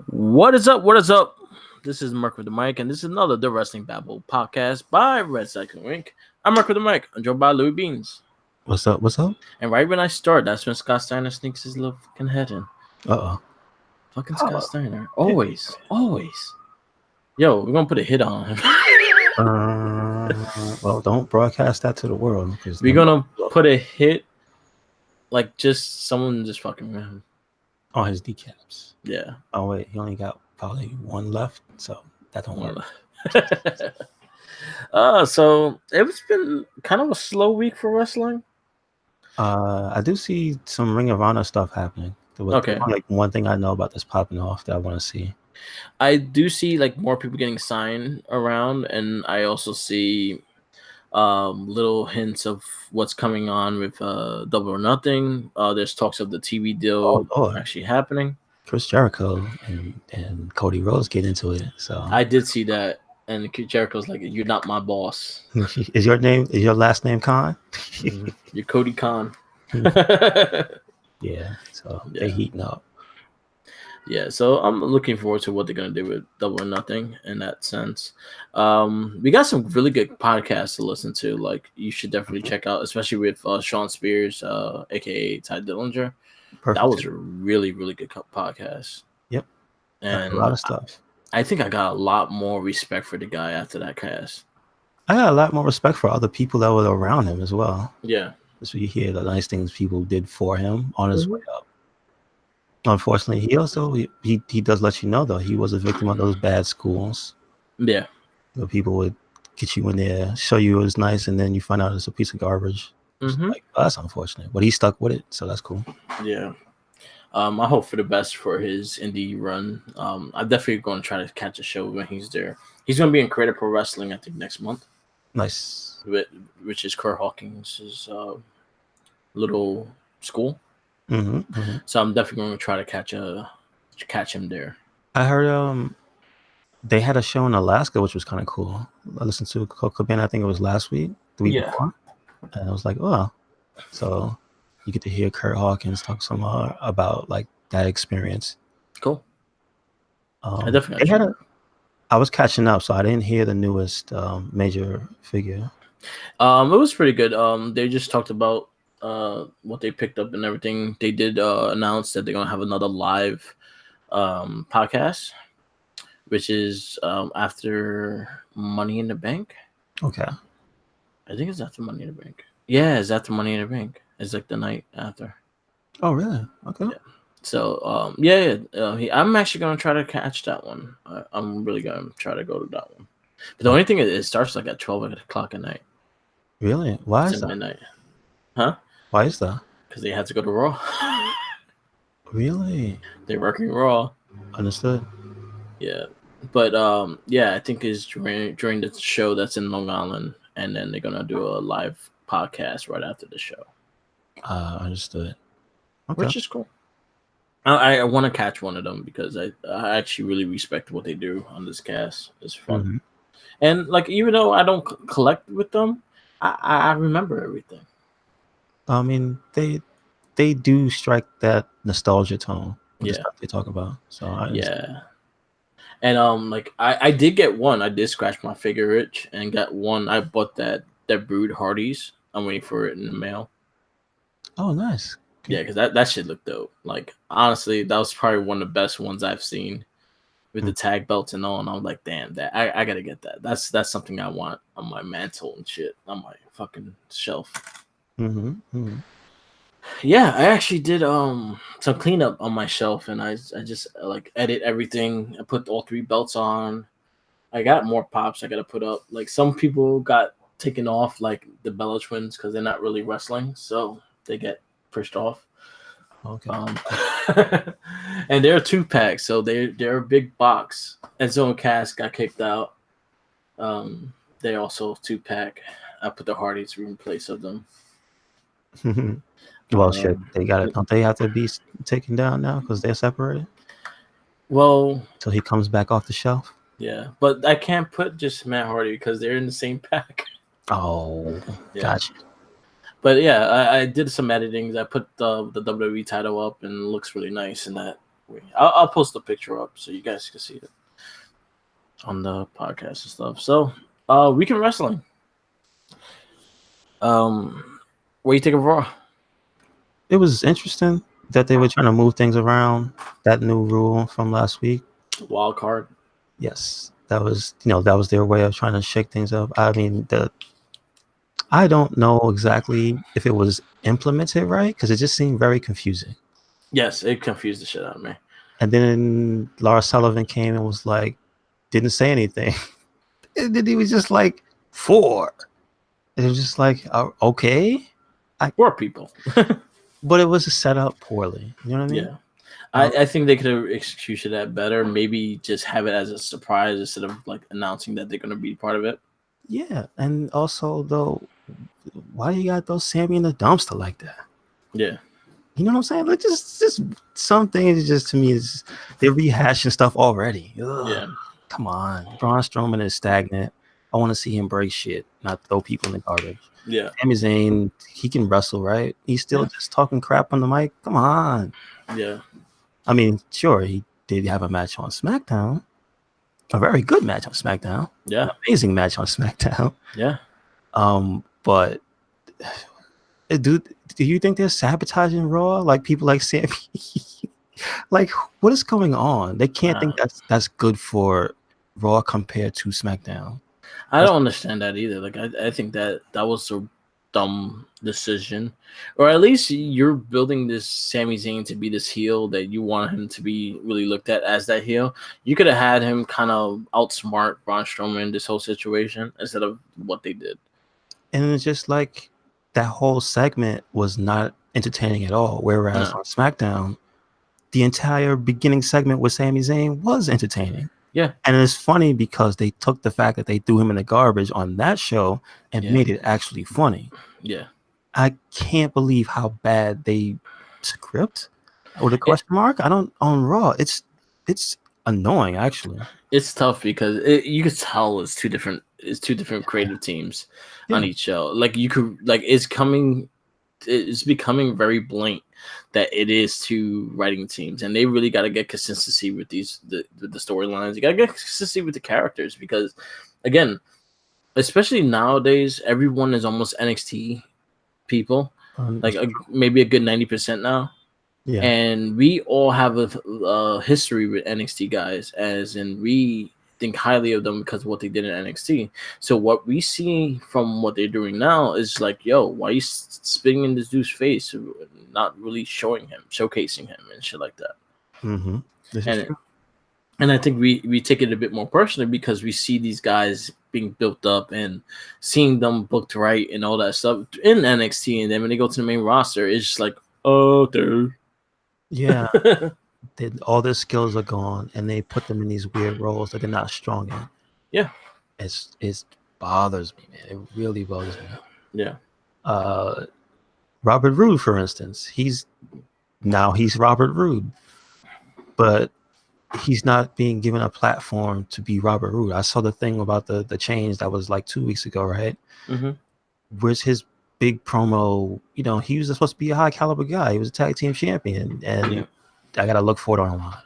What is up? What is up? This is Mark with the mic, and this is another The Wrestling Babble podcast by Red Cycling Rink. I'm Mark with the mic. I'm joined by Louis Beans. What's up? What's up? And right when I start, that's when Scott Steiner sneaks his little fucking head in. Uh Fucking Scott Steiner. Always. Yo, we're going to put a hit on him. Well, don't broadcast that to the world. We're going to put a hit, like just someone just fucking with him. On his decaps. Yeah. Oh, wait. He only got probably one left, so that don't work. So it's been kind of a slow week for wrestling. I do see some Ring of Honor stuff happening. Okay. Like one thing I know about that's popping off that I want to see. I do see like more people getting signed around, and I also see little hints of what's coming on with Double or Nothing. There's talks of the TV deal actually happening. Chris Jericho and Cody Rhodes get into it. So I did see that, and Jericho's like, "You're not my boss." Is your last name Khan? You're Cody Khan. Yeah, so they're heating up. Yeah, so I'm looking forward to what they're gonna do with Double or Nothing in that sense. We got some really good podcasts to listen to. Like you should definitely check out, especially with Sean Spears, aka Ty Dillinger. Perfect. That was a really, really good podcast. Yep, and a lot of stuff. I think I got a lot more respect for the guy after that cast. I got a lot more respect for other people that were around him as well. Yeah. So you hear the nice things people did for him on his way up. Unfortunately, he also he does let you know though he was a victim of those bad schools. Yeah. The people would get you in there, show you it was nice, and then you find out it's a piece of garbage. Like, oh, that's unfortunate, but he stuck with it, so that's cool. Yeah. I hope for the best for his indie run. I'm definitely going to try to catch a show when he's there. He's going to be in Creative Pro Wrestling, I think, next month. Nice. Which is Curt Hawkins' little school. So I'm definitely going to try to catch him there. I heard they had a show in Alaska, which was kind of cool. I listened to Coco Band, I think it was last week, the week before, and I was like, oh, so you get to hear Curt Hawkins talk some more about like that experience. Cool. I definitely I was catching up, so I didn't hear the newest major figure. It was pretty good. They just talked about what they picked up and everything. They did announce that they're gonna have another live podcast, which is after Money in the Bank. Okay. I think it's after Money in the Bank. Yeah, it's after Money in the Bank. It's like the night after. Oh, really? Okay. Yeah. So, I'm actually gonna try to catch that one. I'm really gonna try to go to that one. But the only thing is, it starts like at 12 o'clock at night. Really? Why is that? Midnight. Huh? Why is that? Because they had to go to Raw. Really? They're working Raw. Understood. Yeah, but I think it's during the show that's in Long Island, and then they're gonna do a live podcast right after the show. Understood. Okay. Which is cool. I want to catch one of them because I actually really respect what they do on this cast. It's fun, and like even though I don't collect with them, I remember everything. I mean, they do strike that nostalgia tone. Yeah, stuff they talk about. So and like I did get one. I did scratch my figure itch and got one. I bought that Brood Hardy's. I'm waiting for it in the mail. Oh, nice. Yeah, because that shit looked dope. Like honestly, that was probably one of the best ones I've seen with the tag belts and all. And I'm like, damn, that I gotta get that. That's something I want on my mantle and shit on my fucking shelf. Yeah, I actually did some cleanup on my shelf, and I just like edit everything. I put all 3 belts on. I got more pops I gotta put up. Like some people got taken off, like the Bella Twins, because they're not really wrestling, so they get pushed off. Okay. And they're 2-pack, so they're a big box. And so when Cass got kicked out, they also 2-pack. I put the Hardys in place of them. Well, shit, they got it. Don't they have to be taken down now because they're separated? Well, so he comes back off the shelf. Yeah, but I can't put just Matt Hardy because they're in the same pack. Oh, gotcha. But yeah, I did some editing. I put the WWE title up and it looks really nice in that I'll post a picture up so you guys can see it on the podcast and stuff. So, Weekend Wrestling. What do you think of Raw? It was interesting that they were trying to move things around. That new rule from last week. Wild card. Yes, that was their way of trying to shake things up. I mean, I don't know exactly if it was implemented right because it just seemed very confusing. Yes, it confused the shit out of me. And then Lars Sullivan came and was like, didn't say anything. And then he was just like, 4. It was just like, okay. 4 people. But it was set up poorly. You know what I mean? Yeah. I think they could have executed that better. Maybe just have it as a surprise instead of like announcing that they're going to be part of it. Yeah. And also, though, why you got those Sammy in the dumpster like that? Yeah. You know what I'm saying? Like, just some things just to me is they're rehashing stuff already. Ugh. Yeah. Come on. Braun Strowman is stagnant. I want to see him break shit, not throw people in the garbage. Yeah. Sami Zayn, he can wrestle, right? He's still just talking crap on the mic. Come on. Yeah. I mean, sure, he did have a match on SmackDown. A very good match on SmackDown. Yeah. An amazing match on SmackDown. Yeah. But do you think they're sabotaging Raw? Like people like Sammy? Like, what is going on? They can't think that's good for Raw compared to SmackDown. I don't understand that either. Like, I think that was a dumb decision, or at least you're building this Sami Zayn to be this heel that you want him to be really looked at as that heel. You could have had him kind of outsmart Braun Strowman in this whole situation instead of what they did. And it's just like that whole segment was not entertaining at all. Whereas on SmackDown, the entire beginning segment with Sami Zayn was entertaining. Yeah. And it's funny because they took the fact that they threw him in the garbage on that show and made it actually funny. Yeah. I can't believe how bad they script with a question mark. I don't on Raw. It's annoying actually. It's tough because you could tell it's two different creative teams on each show. Like you could it's becoming very blatant that it is two writing teams, and they really got to get consistency with the storylines. You got to get consistency with the characters because, again, especially nowadays, everyone is almost NXT people, maybe a good 90% now. Yeah, and we all have a history with NXT guys, as in we think highly of them because of what they did in NXT. So what we see from what they're doing now is like, yo, why are you spitting in this dude's face, not really showcasing him and shit like that. Mm-hmm. And I think we take it a bit more personally because we see these guys being built up and seeing them booked right and all that stuff in NXT, and then when they go to the main roster, it's just like, oh, dude. Yeah. All their skills are gone, and they put them in these weird roles that they're not strong in. Yeah, it bothers me, man. It really bothers me. Yeah. Robert Roode, for instance, he's Robert Roode, but he's not being given a platform to be Robert Roode. I saw the thing about the change that was like 2 weeks ago, right? Mm-hmm. Where's his big promo? You know, he was supposed to be a high caliber guy. He was a tag team champion, and I gotta look for it online.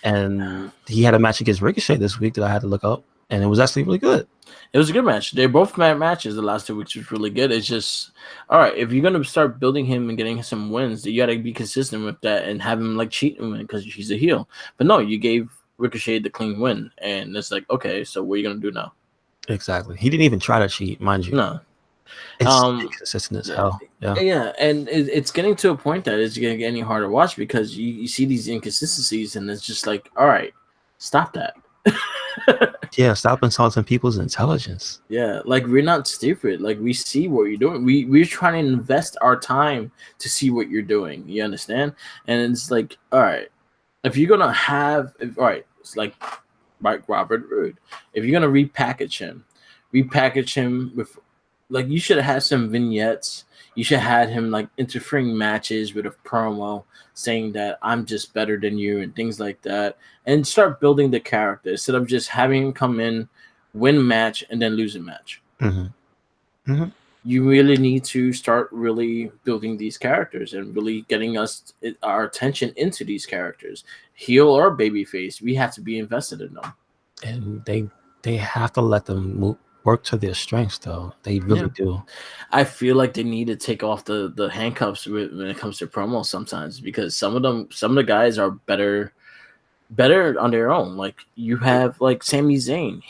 And he had a match against Ricochet this week that I had to look up, and it was actually really good. It was a good match. They both matches the last 2 weeks was really good. It's just, all right, if you're gonna start building him and getting some wins, you gotta be consistent with that and have him like cheating win because he's a heel. But no, you gave Ricochet the clean win, and it's like, okay, so what are you gonna do now? Exactly. He didn't even try to cheat, mind you. No. It's inconsistent as hell. Yeah, and it's getting to a point that it's gonna get any harder to watch because you see these inconsistencies, and it's just like, all right, stop that. Yeah, stop insulting people's intelligence. Yeah, like we're not stupid. Like we see what you're doing. We're trying to invest our time to see what you're doing. You understand? And it's like, all right, if you're gonna it's like Robert Roode. If you're gonna repackage him with, like, you should have had some vignettes. You should have had him like interfering matches with a promo saying that I'm just better than you and things like that, and start building the character instead of just having him come in, win match, and then lose a match. Mm-hmm. Mm-hmm. you really need to start really building these characters and really getting our attention into these characters, heel or babyface. We have to be invested in them, and they have to let them work to their strengths, though. They really do. I feel like they need to take off the handcuffs when it comes to promos sometimes, because some of the guys are better on their own. Like you have like Sami Zayn.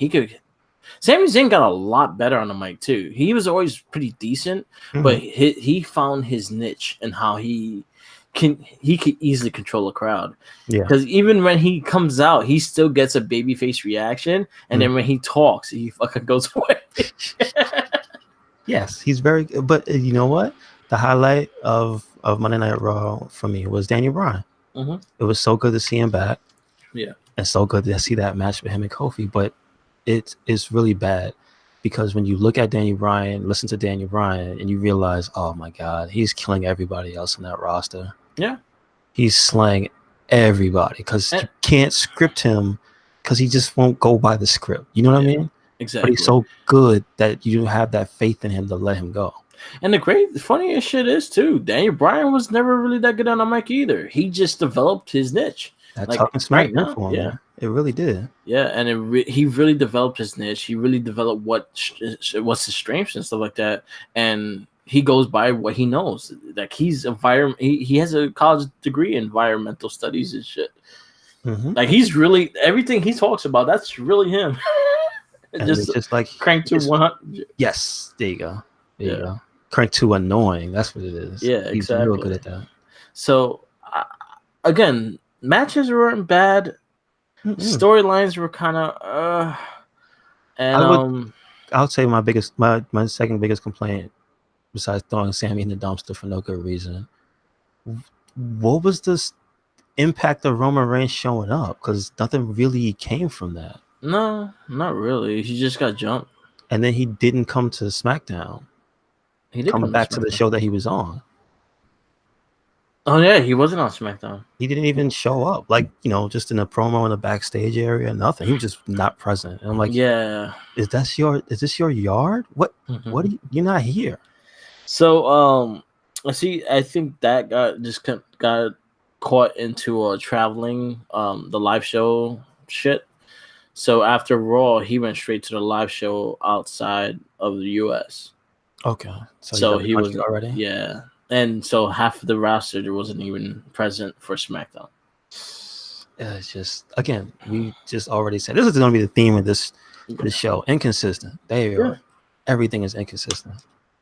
Sami Zayn got a lot better on the mic too. He was always pretty decent, but he found his niche and how he could easily control a crowd. Yeah, because even when he comes out, he still gets a babyface reaction, and then when he talks, he fucking goes away. Yes, he's very good. But you know what? The highlight of Monday Night Raw for me was Daniel Bryan. It was so good to see him back. Yeah, and so good to see that match with him and Kofi. But it's really bad because when you look at Daniel Bryan, listen to Daniel Bryan, and you realize, oh my God, he's killing everybody else in that roster. Yeah, he's slaying everybody because you can't script him because he just won't go by the script. You know what I mean? Exactly. But he's so good that you have that faith in him to let him go. And the funniest shit is too, Daniel Bryan was never really that good on the mic either. He just developed his niche. That talking smack now, for him, man. It really did. Yeah, and he really developed his niche. He really developed what's his strengths and stuff like that. And he goes by what he knows. Like he has a college degree in environmental studies and shit. Like he's really everything he talks about. That's really him. just like crank to 100. Yes, there you go. There you go. Crank to annoying. That's what it is. Yeah, he's exactly. real good at that. So again, matches weren't bad. Storylines were kind of and I'll say my second biggest complaint, besides throwing Sami in the dumpster for no good reason, what was this impact of Roman Reigns showing up? Because nothing really came from that. No, not really. He just got jumped, and then he didn't come to SmackDown. He did come back to the show that he was on. Oh yeah, he wasn't on SmackDown. He didn't even show up, like, just in a promo in the backstage area. Nothing. He was just not present. And I'm like, yeah, is this your yard? What? What? You're not here. So I think that got caught into traveling the live show shit. So after Raw, he went straight to the live show outside of the U.S. Okay, so he was already. Yeah. And so half of the roster wasn't even present for SmackDown. It's just, again, we just already said this is going to be the theme of this show. Inconsistent. Everything is inconsistent.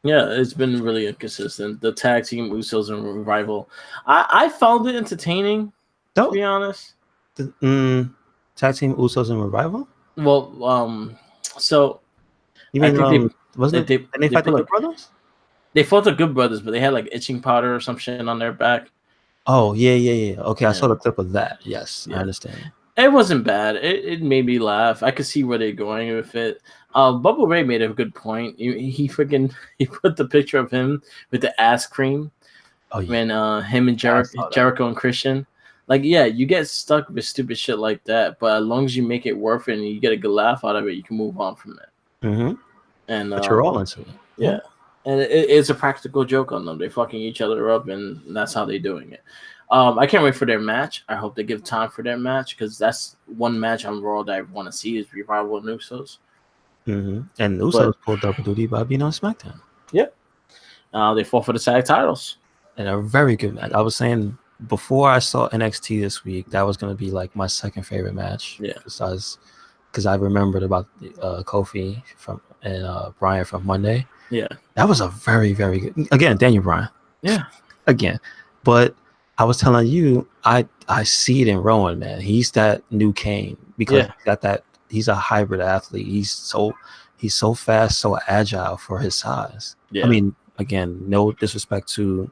Yeah, it's been really inconsistent. The tag team Usos and Revival, I found it entertaining. To be honest, tag team Usos and Revival. Well, so you mean they fight the Good Brothers? They fought the Good Brothers, but they had like itching powder or some shit on their back. Oh, yeah. Okay, I saw the clip of that. Yes, I understand. It wasn't bad. It made me laugh. I could see where they're going with it. Bubba Ray made a good point. He put the picture of him with the ass cream. Oh, yeah. When him and Jericho and Christian. Like, yeah, you get stuck with stupid shit like that, but as long as you make it worth it and you get a good laugh out of it, you can move on from it. And but you're all into it. Yeah. And it's a practical joke on them. They're fucking each other up, and that's how they're doing it. I can't wait for their match. I hope they give time for their match, because that's one match on Raw that I want to see is Revival and Usos. And Usos pulled double duty by being on SmackDown. Yep. They fought for the tag titles. And a very good match. I was saying before I saw NXT this week, that was going to be like my second favorite match. Yeah. Besides, because I remembered about Kofi and Bryan from Monday. Yeah. That was a very, very good. Again, Daniel Bryan. Yeah. Again. But I was telling you, I see it in Rowan, man. He's that new Kane because he's a hybrid athlete. He's so fast, so agile for his size. Yeah. I mean, again, no disrespect to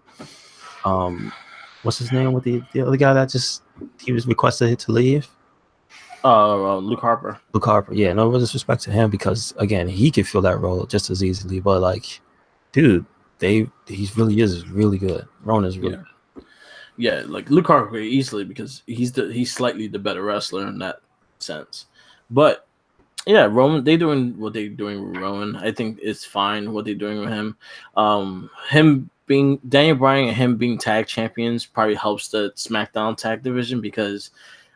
what's his name with the other guy that he was requested to leave? Luke Harper. Luke Harper, yeah. No disrespect to him because again, he could fill that role just as easily. But like, dude, he really is really good. Ronan's really good. Yeah, like Luke Harper easily because he's slightly the better wrestler in that sense. But Yeah, Roman. They doing what they doing with Roman. I think it's fine what they're doing with him. Him being Daniel Bryan and him being tag champions probably helps the SmackDown tag division because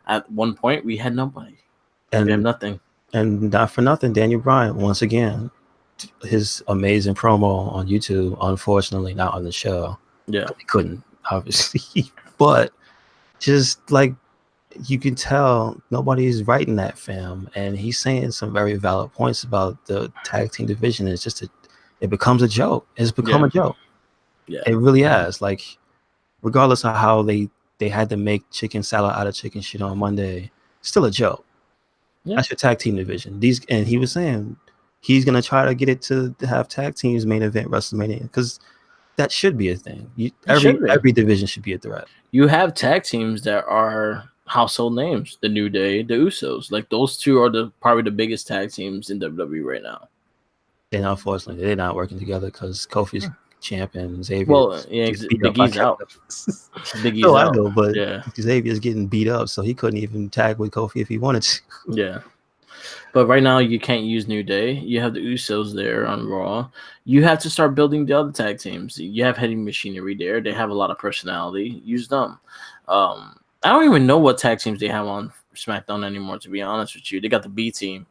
at one point we had nobody. We have And nothing. and not for nothing, Daniel Bryan once again, his amazing promo on YouTube. Unfortunately, not on the show. Yeah, He couldn't obviously, but just like you can tell nobody's writing that, fam, and he's saying some very valid points about the tag team division. It's just it becomes a joke. It's become a joke. Yeah, It really has. Like, regardless of how they had to make chicken salad out of chicken shit on Monday, still a joke. Yeah. That's your tag team division. And he was saying he's gonna try to get it to have tag teams main event WrestleMania because that should be a thing. Every division should be a threat. You have tag teams that are household names: the New Day, the Usos. Like those two are probably the biggest tag teams in WWE right now. And unfortunately, they're not working together because Kofi's champion, Xavier. Well, yeah, Big E's out. Big E's no, out. I know, but yeah, Xavier's getting beat up, so he couldn't even tag with Kofi if he wanted to. Yeah. But right now, you can't use New Day. You have the Usos there on Raw. You have to start building the other tag teams. You have Heavy Machinery there. They have a lot of personality. Use them. I don't even know what tag teams they have on SmackDown anymore, to be honest with you. They got the B team.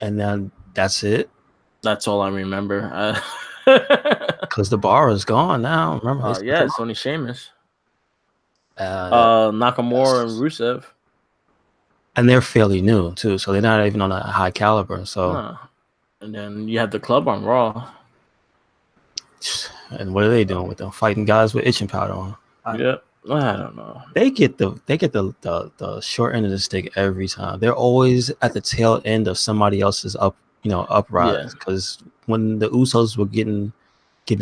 And then that's it. That's all I remember. Because the bar is gone now. Remember? Yeah, it's only Sheamus. Nakamura and Rusev. And they're fairly new too, so they're not even on a high caliber. So, and then you have the club on Raw. And what are they doing with them? Fighting guys with itching powder on. Yeah, I don't know. They get the short end of the stick every time. They're always at the tail end of somebody else's uprise. Because when the Usos were getting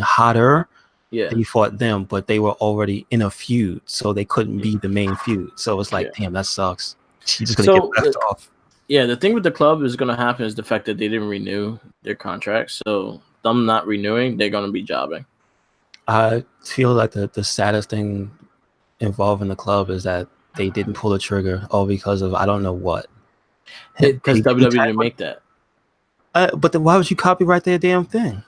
hotter, they fought them, but they were already in a feud, so they couldn't be the main feud. So it's like, damn, that sucks. She's just gonna get left off. Yeah, the thing with the club is gonna happen is the fact that they didn't renew their contracts. So them not renewing, they're gonna be jobbing. I feel like the saddest thing involved in the club is that they didn't pull the trigger, all because of I don't know what. Because WWE didn't make that. But then why would you copyright their damn thing?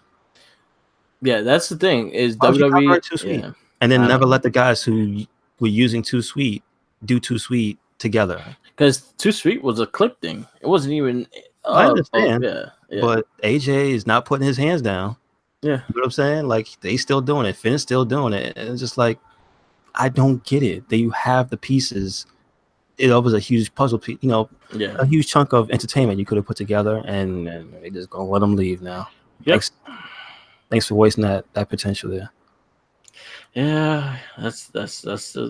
Yeah, that's the thing. Is why WWE Too Sweet? Yeah. And then never let the guys who were using Too Sweet do Too Sweet together. Because Too Sweet was a clip thing. It wasn't even. I understand. But AJ is not putting his hands down. Yeah. You know what I'm saying? Like, they still doing it. Finn's still doing it. And it's just like, I don't get it. You have the pieces. It was a huge puzzle piece, a huge chunk of entertainment you could have put together, and they just gonna let them leave now. Yep. Thanks for wasting that potential there. Yeah, that's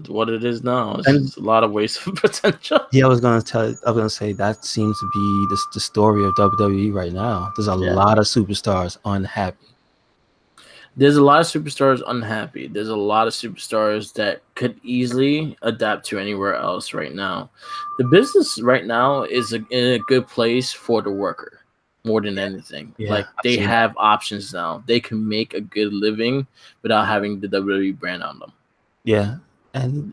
what it is now. It's a lot of waste of potential. Yeah, I was gonna say that seems to be the story of WWE right now. There's a lot of superstars unhappy. There's a lot of superstars unhappy. There's a lot of superstars that could easily adapt to anywhere else right now. The business right now is in a good place for the worker more than anything. Like, they have options now. They can make a good living without having the WWE brand on them. Yeah, and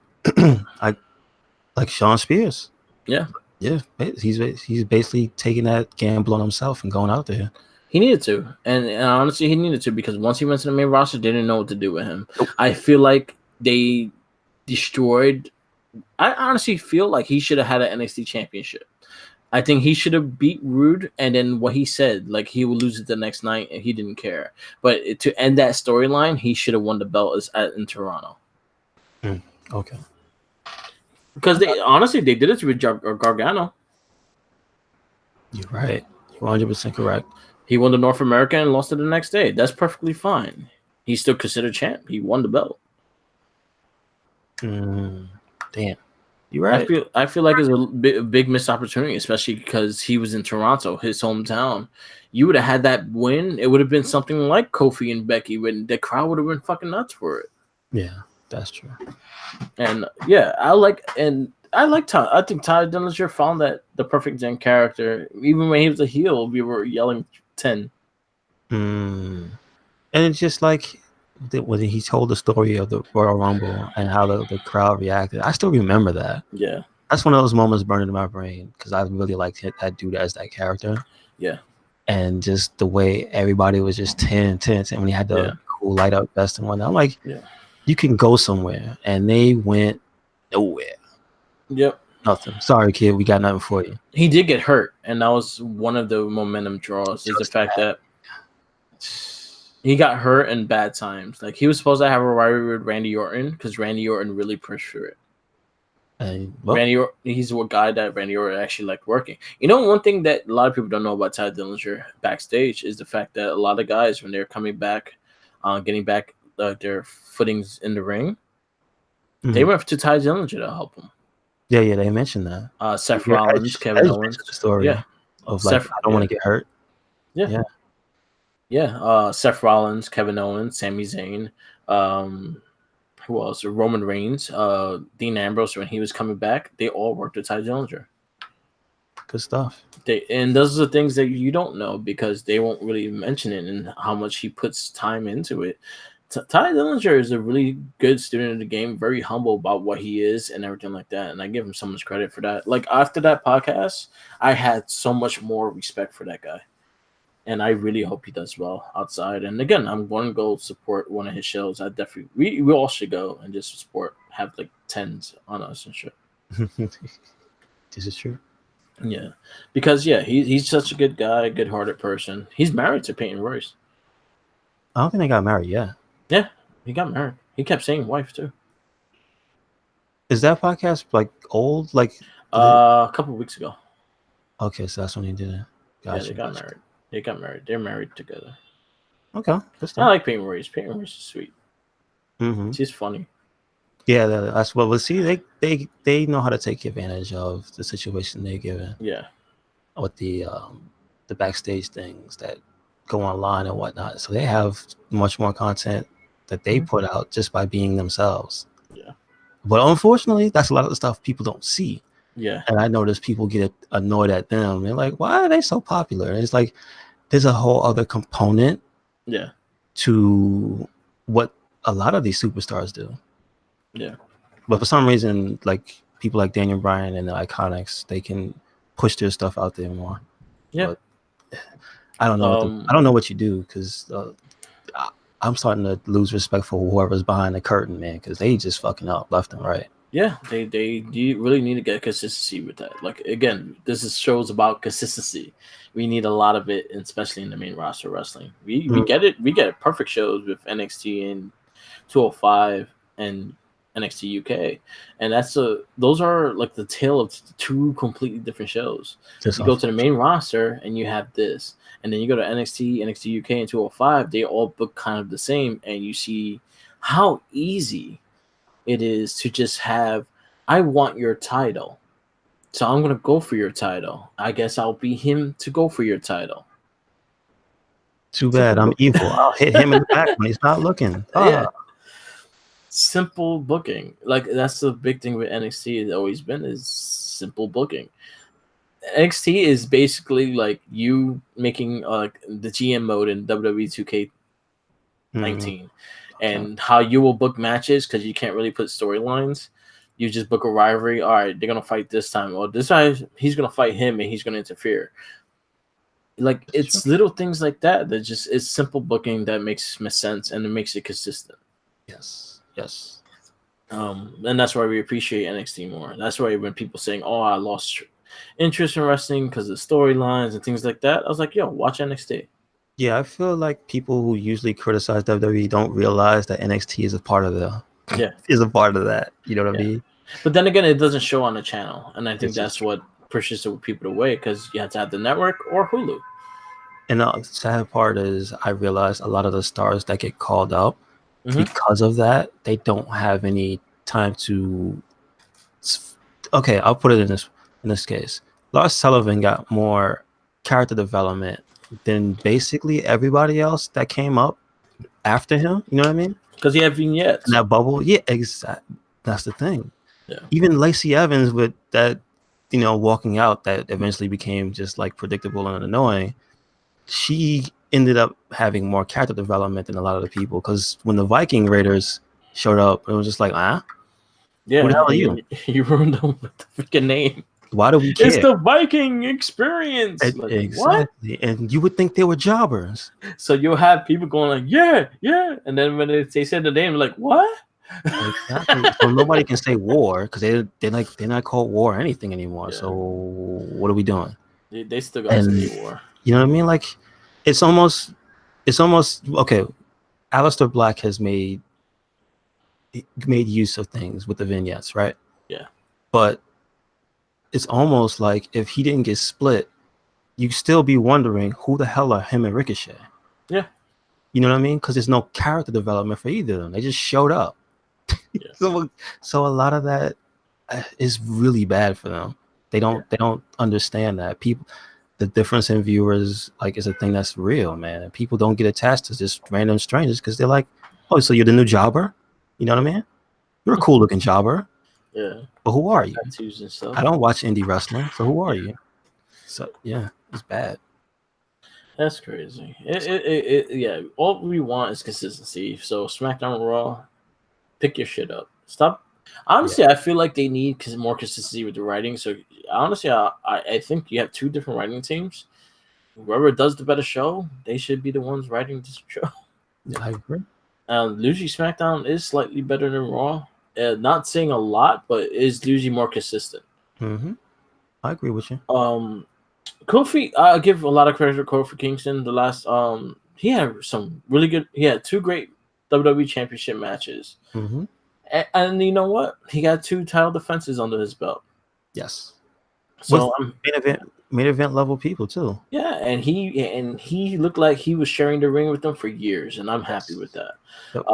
like Sean Spears. Yeah, he's basically taking that gamble on himself and going out there. He needed to, and honestly, he needed to, because once he went to the main roster, they didn't know what to do with him. I feel like they destroyed. I honestly feel like he should have had an NXT championship. I think he should have beat Roode, and then what he said, like he would lose it the next night, and he didn't care. But to end that storyline, he should have won the belt in Toronto. Okay. Because they did it with Gargano. You're right. You're 100% correct. He won the North America and lost it the next day. That's perfectly fine. He's still considered champ. He won the belt. Damn. You're right. I feel like it's a big missed opportunity, especially because he was in Toronto, his hometown. You would have had that win. It would have been something like Kofi and Becky, when the crowd would have been fucking nuts for it. Yeah, that's true. And I like Ty. I think Ty Dillinger found the perfect Zen character. Even when he was a heel, we were yelling 10. And it's just like when he told the story of the Royal Rumble and how the crowd reacted. I still remember that. Yeah. That's one of those moments burned in my brain because I really liked that dude as that character. Yeah. And just the way everybody was just tense, and when he had the cool light up vest and whatnot, I'm like, you can go somewhere, and they went nowhere. Yep. Nothing. Sorry, kid, we got nothing for you. He did get hurt, and that was one of the momentum draws. Is the fact that he got hurt in bad times. Like he was supposed to have a rivalry with Randy Orton because Randy Orton really pushed for it. He's a guy that Randy Orton actually liked working. You know, one thing that a lot of people don't know about Ty Dillinger backstage is the fact that a lot of guys, when they're coming back, getting back their footings in the ring, they went to Ty Dillinger to help them. Yeah, they mentioned that. Seth Rollins, Kevin Owens, the story of like I don't want to get hurt. Seth Rollins, Kevin Owens, Sami Zayn. Who else? Roman Reigns, Dean Ambrose, when he was coming back, they all worked with Ty Dillinger. Good stuff. And those are the things that you don't know because they won't really mention it and how much he puts time into it. Ty Dillinger is a really good student of the game, very humble about what he is and everything like that. And I give him so much credit for that. Like after that podcast, I had so much more respect for that guy. And I really hope he does well outside. And again, I'm going to go support one of his shows. I definitely, we all should go and just support, have like tens on us and shit. This is true. Yeah, because he's such a good guy, good-hearted person. He's married to Peyton Royce. I don't think they got married yet. Yeah, he got married. He kept saying wife too. Is that podcast like old? Like a couple of weeks ago. Okay, so that's when he did it. Gotcha. Yeah, they got married. They got married. They're married together. Okay. I like Peyton Royce. Peyton Royce is sweet. She's funny. Yeah, that's what we'll see. They know how to take advantage of the situation they're given. Yeah. With the backstage things that go online and whatnot. So they have much more content that they put out just by being themselves. Yeah. But unfortunately, that's a lot of the stuff people don't see. Yeah. And I notice people get annoyed at them. They're like, why are they so popular? And it's like, there's a whole other component to what a lot of these superstars do. Yeah. But for some reason, like people like Daniel Bryan and the Iconics, they can push their stuff out there more. Yeah. But I don't know. I don't know what you do because I'm starting to lose respect for whoever's behind the curtain, man, because they just fucking up left and right. Yeah, they really need to get consistency with that. Like again, this is shows about consistency. We need a lot of it, especially in the main roster wrestling. We get it. We get perfect shows with NXT and 205 and NXT UK, and those are like the tale of two completely different shows. You go to the main roster and you have this, and then you go to NXT UK, and 205. They all look kind of the same, and you see how easy it is to just have, I want your title, so I'm going to go for your title. I guess I'll be him to go for your title. Too bad. I'm evil. I'll hit him in the back when he's not looking. Yeah. Simple booking. Like, that's the big thing with NXT. It's always been is simple booking. NXT is basically like you making like the GM mode in WWE 2K19. And how you will book matches because you can't really put storylines. You just book a rivalry. All right, they're going to fight this time. Or this time, he's going to fight him and he's going to interfere. Like, it's little things like that that just is simple booking that makes sense and it makes it consistent. Yes. And that's why we appreciate NXT more. That's why when people saying, oh, I lost interest in wrestling because of storylines and things like that, I was like, yo, watch NXT. Yeah, I feel like people who usually criticize WWE don't realize that NXT is a part of is a part of that. You know what I mean? But then again, it doesn't show on the channel, and I think that's what pushes people away because you have to have the network or Hulu. And the sad part is, I realize a lot of the stars that get called up because of that, they don't have any time to. Okay, I'll put it in this case. Lars Sullivan got more character development than basically everybody else that came up after him. You know what I mean? Because he had vignettes. And that bubble. Yeah, exactly. That's the thing. Yeah. Even Lacey Evans with that, walking out that eventually became just like predictable and annoying. She ended up having more character development than a lot of the people. Because when the Viking Raiders showed up, it was just like, Yeah, Who the hell are you? You ruined them with the freaking name. Why do we care? It's the Viking experience. Like, exactly. what? And you would think they were jobbers. So you'll have people going like, yeah. And then when they said the name, like, what? Exactly. So nobody can say war because they're not called war or anything anymore. Yeah. So what are we doing? They still got to say war. You know what I mean? Like it's almost okay. Aleister Black has made use of things with the vignettes, right? Yeah. But it's almost like if he didn't get split, you still be wondering who the hell are him and Ricochet. Yeah. You know what I mean? Because there's no character development for either of them. They just showed up. Yeah. So a lot of that is really bad for them. They don't understand that the difference in viewers like is a thing that's real, man. People don't get attached to just random strangers because they're like, oh, so you're the new jobber? You know what I mean? You're a cool looking jobber. Yeah. But who are you? Tattoos and stuff. I don't watch indie wrestling, so who are you? So yeah, it's bad. That's crazy. Yeah. All we want is consistency. So SmackDown, Raw, pick your shit up. Stop. Honestly, I feel like they need more consistency with the writing. So honestly, I think you have two different writing teams. Whoever does the better show, they should be the ones writing this show. I agree. Usually SmackDown is slightly better than Raw. Not saying a lot, but is usually more consistent. Mm-hmm. I agree with you. Kofi, I give a lot of credit to Kofi Kingston. The last, he had some really good. He had 2 great WWE Championship matches. Mm-hmm. And you know what? He got 2 title defenses under his belt. Yes. So main event level people too. Yeah, and he looked like he was sharing the ring with them for years, and I'm happy with that. Yep.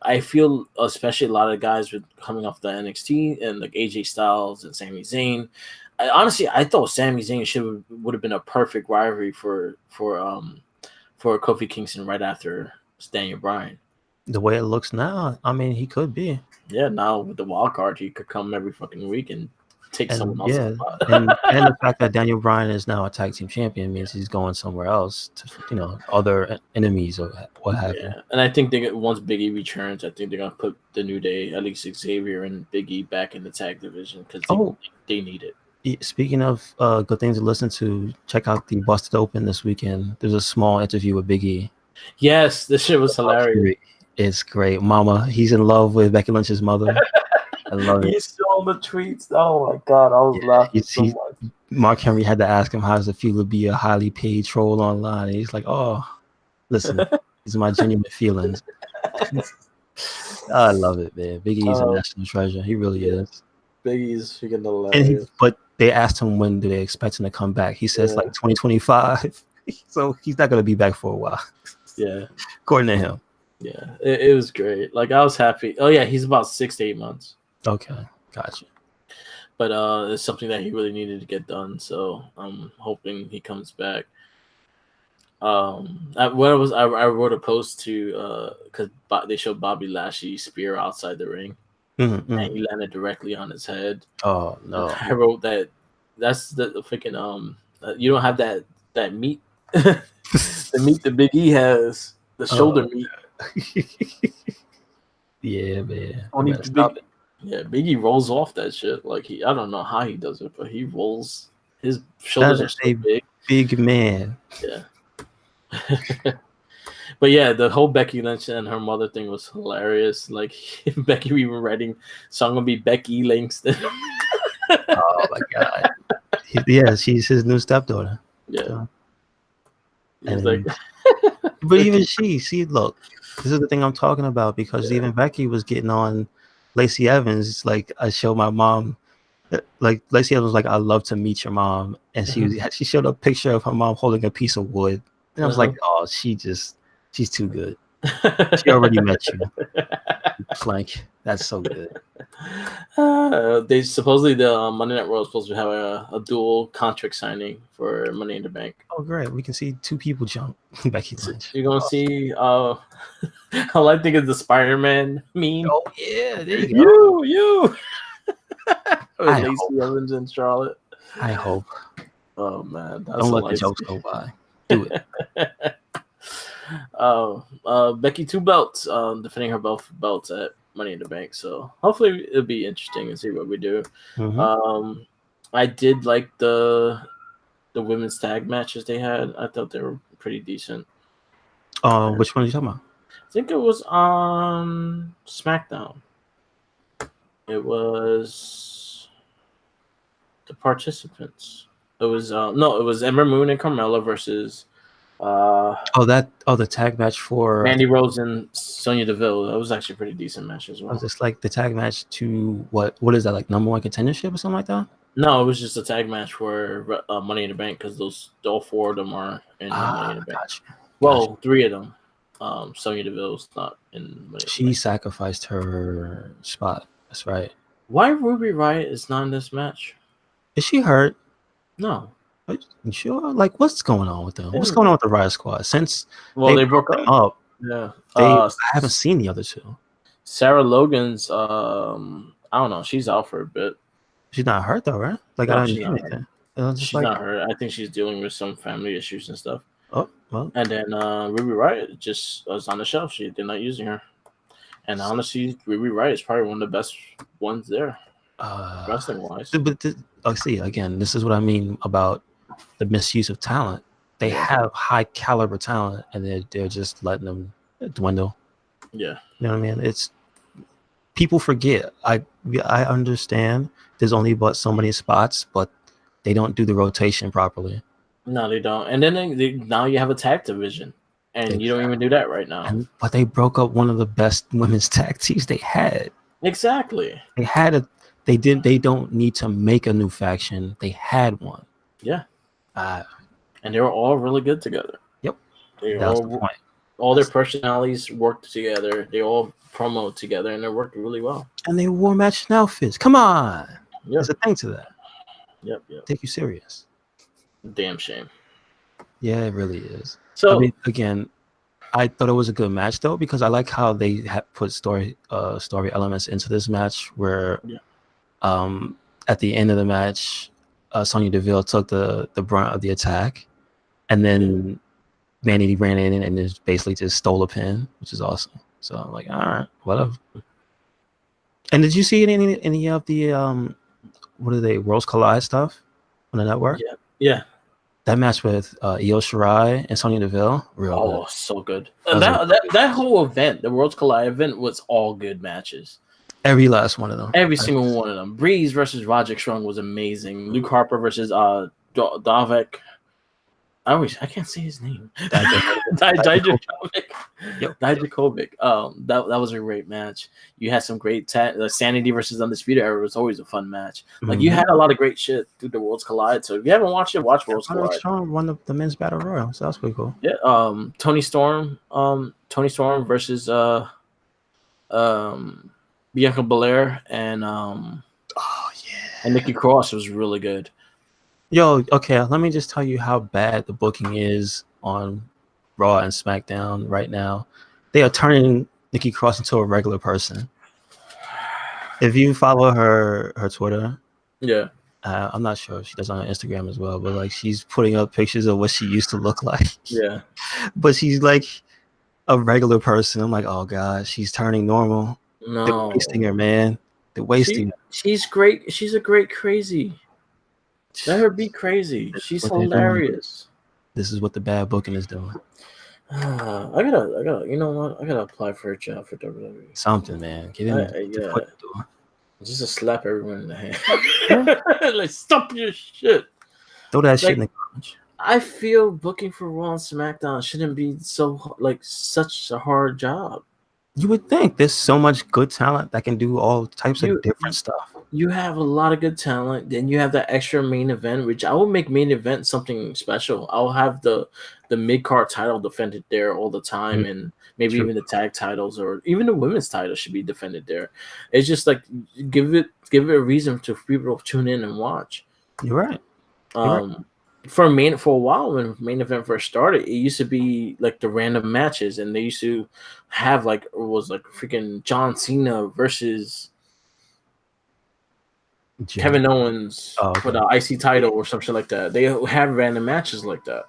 I feel especially a lot of guys with coming off the NXT and like AJ Styles and Sami Zayn. Honestly, I thought Sami Zayn would have been a perfect rivalry for Kofi Kingston right after Daniel Bryan. The way it looks now, I mean, he could be. Yeah, now with the wild card, he could come every fucking week and take someone else's spot. and the fact that Daniel Bryan is now a tag team champion means he's going somewhere else to, other enemies or what have you. And I think once Big E returns, I think they're gonna put the New Day, at least Xavier and Big E, back in the tag division because they need it. Speaking of good things to listen to, check out the Busted Open this weekend. There's a small interview with Big E. Yes, this shit was hilarious. It's great. Mama, he's in love with Becky Lynch's mother. I love it. He saw the tweets. Oh my god, I was laughing so much. Mark Henry had to ask him how does it feel to be a highly paid troll online. And he's like, "Oh, listen, these are my genuine feelings." I love it, man. Big E's a national treasure. He really is. Big E's freaking hilarious. But they asked him when do they expect him to come back. He says like 2025. So he's not going to be back for a while. Yeah, according to him. Yeah, it was great. Like I was happy. Oh yeah, he's about 6 to 8 months. Okay, gotcha. But it's something that he really needed to get done. So I'm hoping he comes back. I wrote a post to because they showed Bobby Lashley spear outside the ring, and he landed directly on his head. Oh no! I wrote that's the freaking you don't have that meat, the meat that Big E has, the shoulder meat. Yeah, man. Big E rolls off that shit. Like I don't know how he does it, but he rolls. His shoulders are so big. Big man. Yeah. But yeah, the whole Becky Lynch and her mother thing was hilarious. Like Becky even writing, so I'm gonna be Becky Langston. Oh my god. Yeah, she's his new stepdaughter. Yeah. But even look, this is the thing I'm talking about because even Becky was getting on Lacey Evans. It's like I showed my mom, like Lacey Evans was like, "I'd love to meet your mom," and she showed a picture of her mom holding a piece of wood, and I was like, "Oh, she's too good. She already met you, Flank. That's so good." They supposedly the Monday Night Raw is supposed to have a dual contract signing for Money in the Bank. Oh, great! We can see 2 people jump Becky Lynch. You're gonna see. All I think is the Spider-Man meme. Oh yeah, there you go. You. Lacey Evans and Charlotte. I hope. Oh man, don't let the jokes go by. Do it. Becky 2 belts, defending her belts at Money in the Bank. So hopefully it'll be interesting and see what we do. Mm-hmm. I did like the women's tag matches they had. I thought they were pretty decent. Which one are you talking about? I think it was on SmackDown. It was the participants. It was no, it was Ember Moon and Carmella versus the tag match for Mandy Rose and Sonya Deville. That was actually a pretty decent match as well. Was this like the tag match to what is that, like number one contendership or something like that? No, it was just a tag match for Money in the Bank because all four of them are in Money in the Bank. Gotcha. Well, three of them. Sonya Deville's not in Money in the Bank. She sacrificed her spot. That's right. Why Ruby Riott is not in this match? Is she hurt? No. You sure? Like, what's going on with them? What's going on with the Riot Squad? Since they broke up. Yeah. I haven't seen the other two. Sarah Logan's, I don't know. She's out for a bit. She's not hurt though, right? Like, no, I don't know anything. She's not hurt. I think she's dealing with some family issues and stuff. Oh, well. And then Ruby Riott just was on the shelf. They're not using her. And honestly, Ruby Riott is probably one of the best ones there, wrestling wise. But see, again, this is what I mean about the misuse of talent. They have high caliber talent, and they're just letting them dwindle. Yeah, you know what I mean. It's people forget. I understand. There's only but so many spots, but they don't do the rotation properly. No, they don't. And then now you have a tag division. And you don't even do that right now. But they broke up one of the best women's tag teams they had. Exactly. They don't need to make a new faction. They had one. Yeah. And they were all really good together. Yep. That's the point. All their personalities worked together. They all promoted together, and they worked really well. And they wore matching outfits. Come on. Yep. There's a thing to that. Yep. Take you serious. Damn shame. Yeah, it really is. So, I mean, again, I thought it was a good match though, because I like how they put story elements into this match. Where, at the end of the match, Sonya Deville took the brunt of the attack, and then Mandy ran in and just basically just stole a pin, which is awesome. So I'm like, all right, whatever. And did you see any of the Worlds Collide stuff on the network? Yeah. That match with Io Shirai and Sonya Deville, good. So good. That whole event, the Worlds Collide event, was all good matches. Every last one of them. Every single one of them. Breeze versus Roderick Strong was amazing. Luke Harper versus Davek. I can't say his name. Dijakovic. That was a great match. You had some great Sanity versus Undisputed Era was always a fun match. Like you had a lot of great shit through the Worlds Collide. So if you haven't watched it, watch Worlds Collide. Strong won the men's battle royal, so that's pretty cool. Yeah. Tony Storm versus Bianca Belair and and Nikki Cross was really good. Yo, okay, let me just tell you how bad the booking is on Raw and SmackDown right now. They are turning Nikki Cross into a regular person. If you follow her Twitter, I'm not sure if she does on Instagram as well, but like she's putting up pictures of what she used to look like. Yeah, but she's like a regular person. I'm like, oh god, she's turning normal. No, they're wasting her, man. They're wasting her. She's great. She's a great crazy. Let her be crazy. She's hilarious. This is what the bad booking is doing. I gotta. You know what? I gotta apply for a job for WWE. Something, man. Get in there. Just to slap everyone in the hand. Like, stop your shit. Throw that shit in the garbage. I feel booking for Raw and SmackDown shouldn't be such a hard job. You would think there's so much good talent that can do all types of different stuff. You have a lot of good talent. Then you have that extra main event, which I will make main event something special. I'll have the mid-card title defended there all the time, and maybe even the tag titles or even the women's title should be defended there. It's just like give it a reason to people to tune in and watch. You're right. For a while when main event first started, it used to be like the random matches, and they used to have freaking John Cena versus Kevin Owens for the IC title or something like that. They have random matches like that.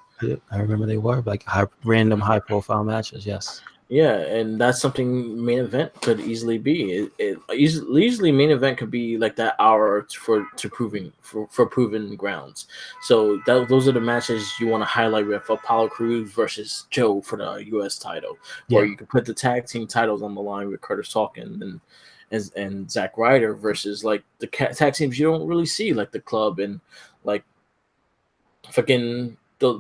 I remember they were like random high profile matches. Yes. Yeah, and that's something main event could easily be. Easily main event could be like that hour for proven grounds. So those are the matches you want to highlight with Apollo Crews versus Joe for the U.S. title, or Yeah. you could put the tag team titles on the line with Curtis Hawkins and Zack Ryder versus like the tag teams you don't really see, like the Club and like fucking the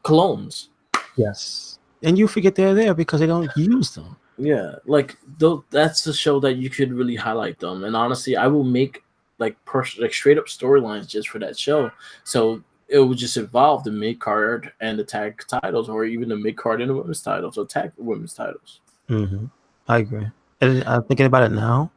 Colognes. Yes. And you forget they're there because they don't use them. Yeah, like that's the show that you could really highlight them. And honestly, I will make like straight up storylines just for that show. So it would just involve the mid card and the tag titles, or even the mid card and the women's titles, or tag women's titles. Mm-hmm. I agree. And I'm thinking about it now.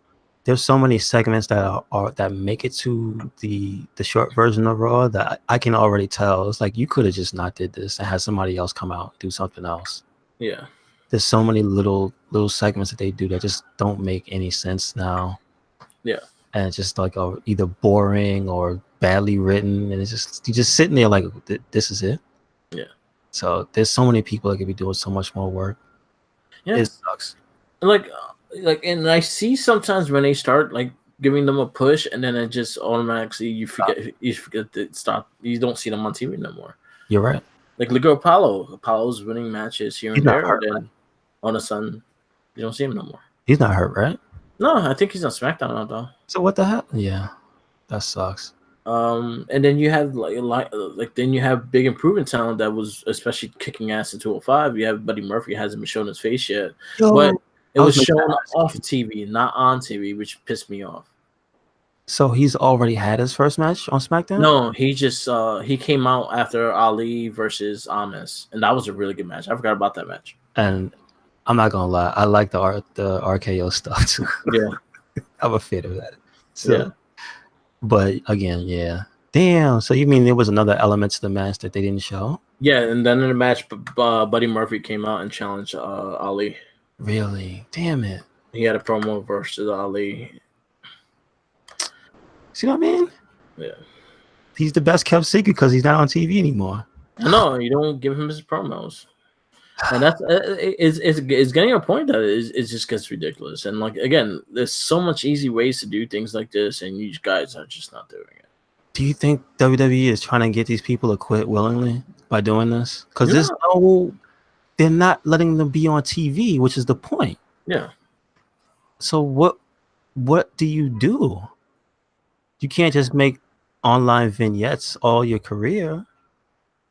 There's so many segments that are that make it to the short version of Raw that I can already tell. It's like you could have just not did this and had somebody else come out and do something else. Yeah, There's so many little segments that they do that just don't make any sense now. yeah, And it's just like either boring or badly written, and it's just you're just sitting there like this is it. yeah, So there's so many people that could be doing so much more work. yeah. It sucks. And I see sometimes when they start like giving them a push, and then it just automatically you forget to stop. You don't see them on TV no more. You're right. Like look at Apollo. Apollo's winning matches here He's and not there, and hurt, right? then all of a sudden you don't see him no more. He's not hurt, right? No, I think he's on SmackDown now, though. So what the hell? Yeah, that sucks. And then you have like then you have big improvement talent that was especially kicking ass in 205. You have Buddy Murphy hasn't been shown his face yet, but Yo, it I was was making shown that off ask you. TV, not on TV, which pissed me off. So he's already had his first match on SmackDown, No, he came out after Ali versus Amis, and that was a really good match. I forgot about that match. and I'm not gonna lie, I like the RKO stuff too. Yeah, I'm a fan of that. yeah, So, but again, yeah. Damn. So you mean there was another element to the match that they didn't show? yeah. And then in the match, Buddy Murphy came out and challenged Ali. Really? Damn it. He had a promo versus Ali. See what I mean? Yeah. He's the best kept secret because he's not on TV anymore. No, you don't give him his promos, and that's it's getting a point that it just gets ridiculous. And like again, there's so much easy ways to do things like this, and you guys are just not doing it. Do you think WWE is trying to get these people to quit willingly by doing this? Because Yeah. there's no, they're not letting them be on TV, which is the point. Yeah, So what do? You can't just make online vignettes all your career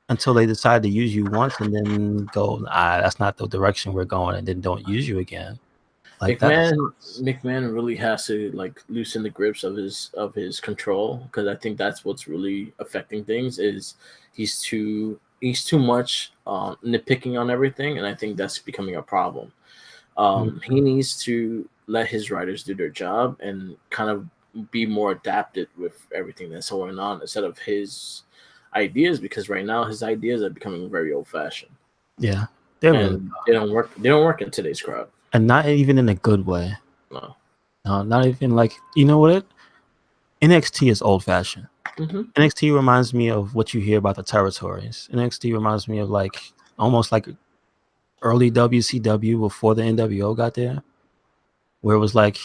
until they decide to use you once and then go, that's not the direction we're going, and then don't use you again. Like McMahon really has to like loosen the grips of his control, because I think that's what's really affecting things. Is he's too much nitpicking on everything, and I think that's becoming a problem. He needs to let his writers do their job and kind of be more adapted with everything that's going on instead of his ideas, because right now his ideas are becoming very old fashioned. Yeah, they're really, And they don't work. They don't work in today's crowd. and not even in a good way. No. No, not even like, you know what? NXT is old fashioned. Mm-hmm. NXT reminds me of what you hear about the territories. NXT reminds me of like almost like early WCW before the NWO got there, where it was like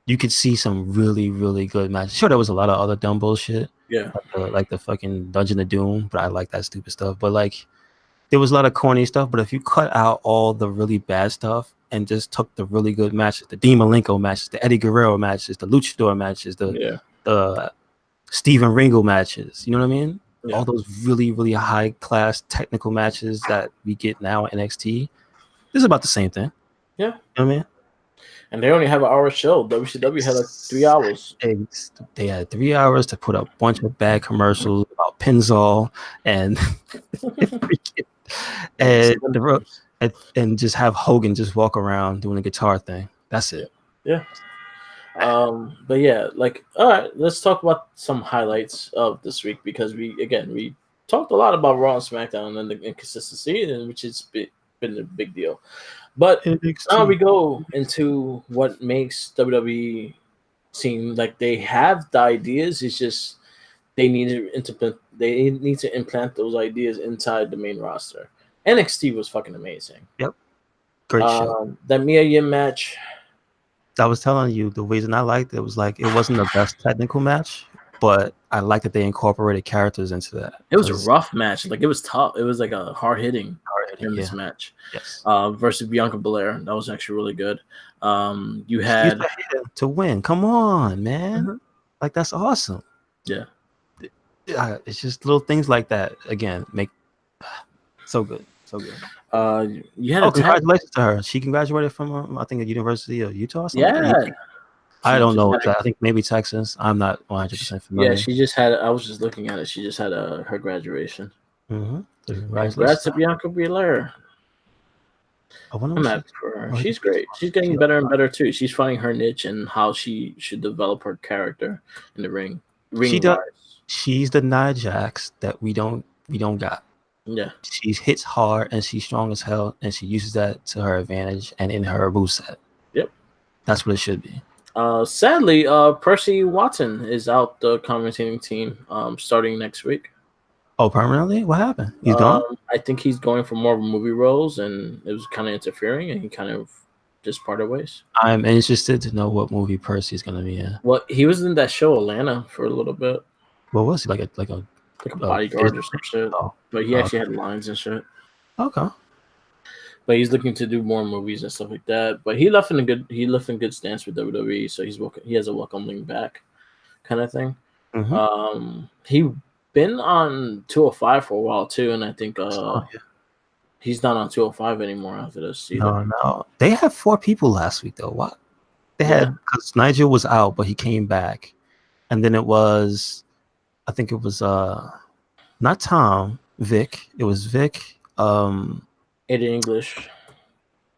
you could see some really, really good matches. Sure, there was a lot of other dumb bullshit, Yeah. like the fucking Dungeon of Doom, but I like that stupid stuff. But like there was a lot of corny stuff. But if you cut out all the really bad stuff and just took the really good matches, the Dean Malenko matches, the Eddie Guerrero matches, the Luchador matches, the Steven Ringo matches, you know what I mean? Yeah. All those really, really high class technical matches that we get now in NXT. This is about the same thing. Yeah. You know what I mean? And they only have an hour show. WCW had like 3 hours. They had 3 hours to put a bunch of bad commercials about Pennzoil and and just have Hogan just walk around doing a guitar thing. That's it. Yeah. But yeah, like, all right, let's talk about some highlights of this week, because we talked a lot about Raw and SmackDown and the inconsistency, and which has been a big deal. But now we go into what makes WWE seem like they have the ideas. It's just they need to implant those ideas inside the main roster. NXT was fucking amazing. Yep. Great show. That Mia Yim match. I was telling you the reason I liked it was like it wasn't the best technical match, but I like that they incorporated characters into that. It was a rough match. Like it was tough. It was like a hard hitting in this match. Yes. Versus Bianca Belair. That was actually really good. You had to win. Come on, man. Like that's awesome. Yeah. It's just little things like that again make so good. So good. You had congratulations to her. She graduated from I think the University of Utah or something. Yeah. I don't know. I think maybe Texas. I'm not 100% familiar. Yeah, she just had. I was just looking at it. She just had her graduation. Congrats to Bianca Belair. I'm happy for her. She's great. She's getting better and better too. She's finding her niche and how she should develop her character in the ring. She's the Nia Jax that we don't got. Yeah. She hits hard and she's strong as hell, and she uses that to her advantage and in her moveset. Yep. That's what it should be. Sadly, Percy Watson is out the commentating team starting next week. Oh, permanently? What happened? He's gone? I think he's going for more movie roles, and it was kind of interfering, and he kind of just parted ways. I'm interested to know what movie Percy's going to be in. Well, he was in that show Atlanta for a little bit. What was he? Like a bodyguard or some shit. But he actually had lines and shit. Okay. But he's looking to do more movies and stuff like that. But he left in good stance with WWE, so he has a welcoming back kind of thing. He been on 205 for a while too, and I think he's not on 205 anymore after this. No. They had 4 people last week though. What? They had, because Nigel was out, but he came back, and then it was, I think it was not Tom, Vic. It was Vic. Eddie English.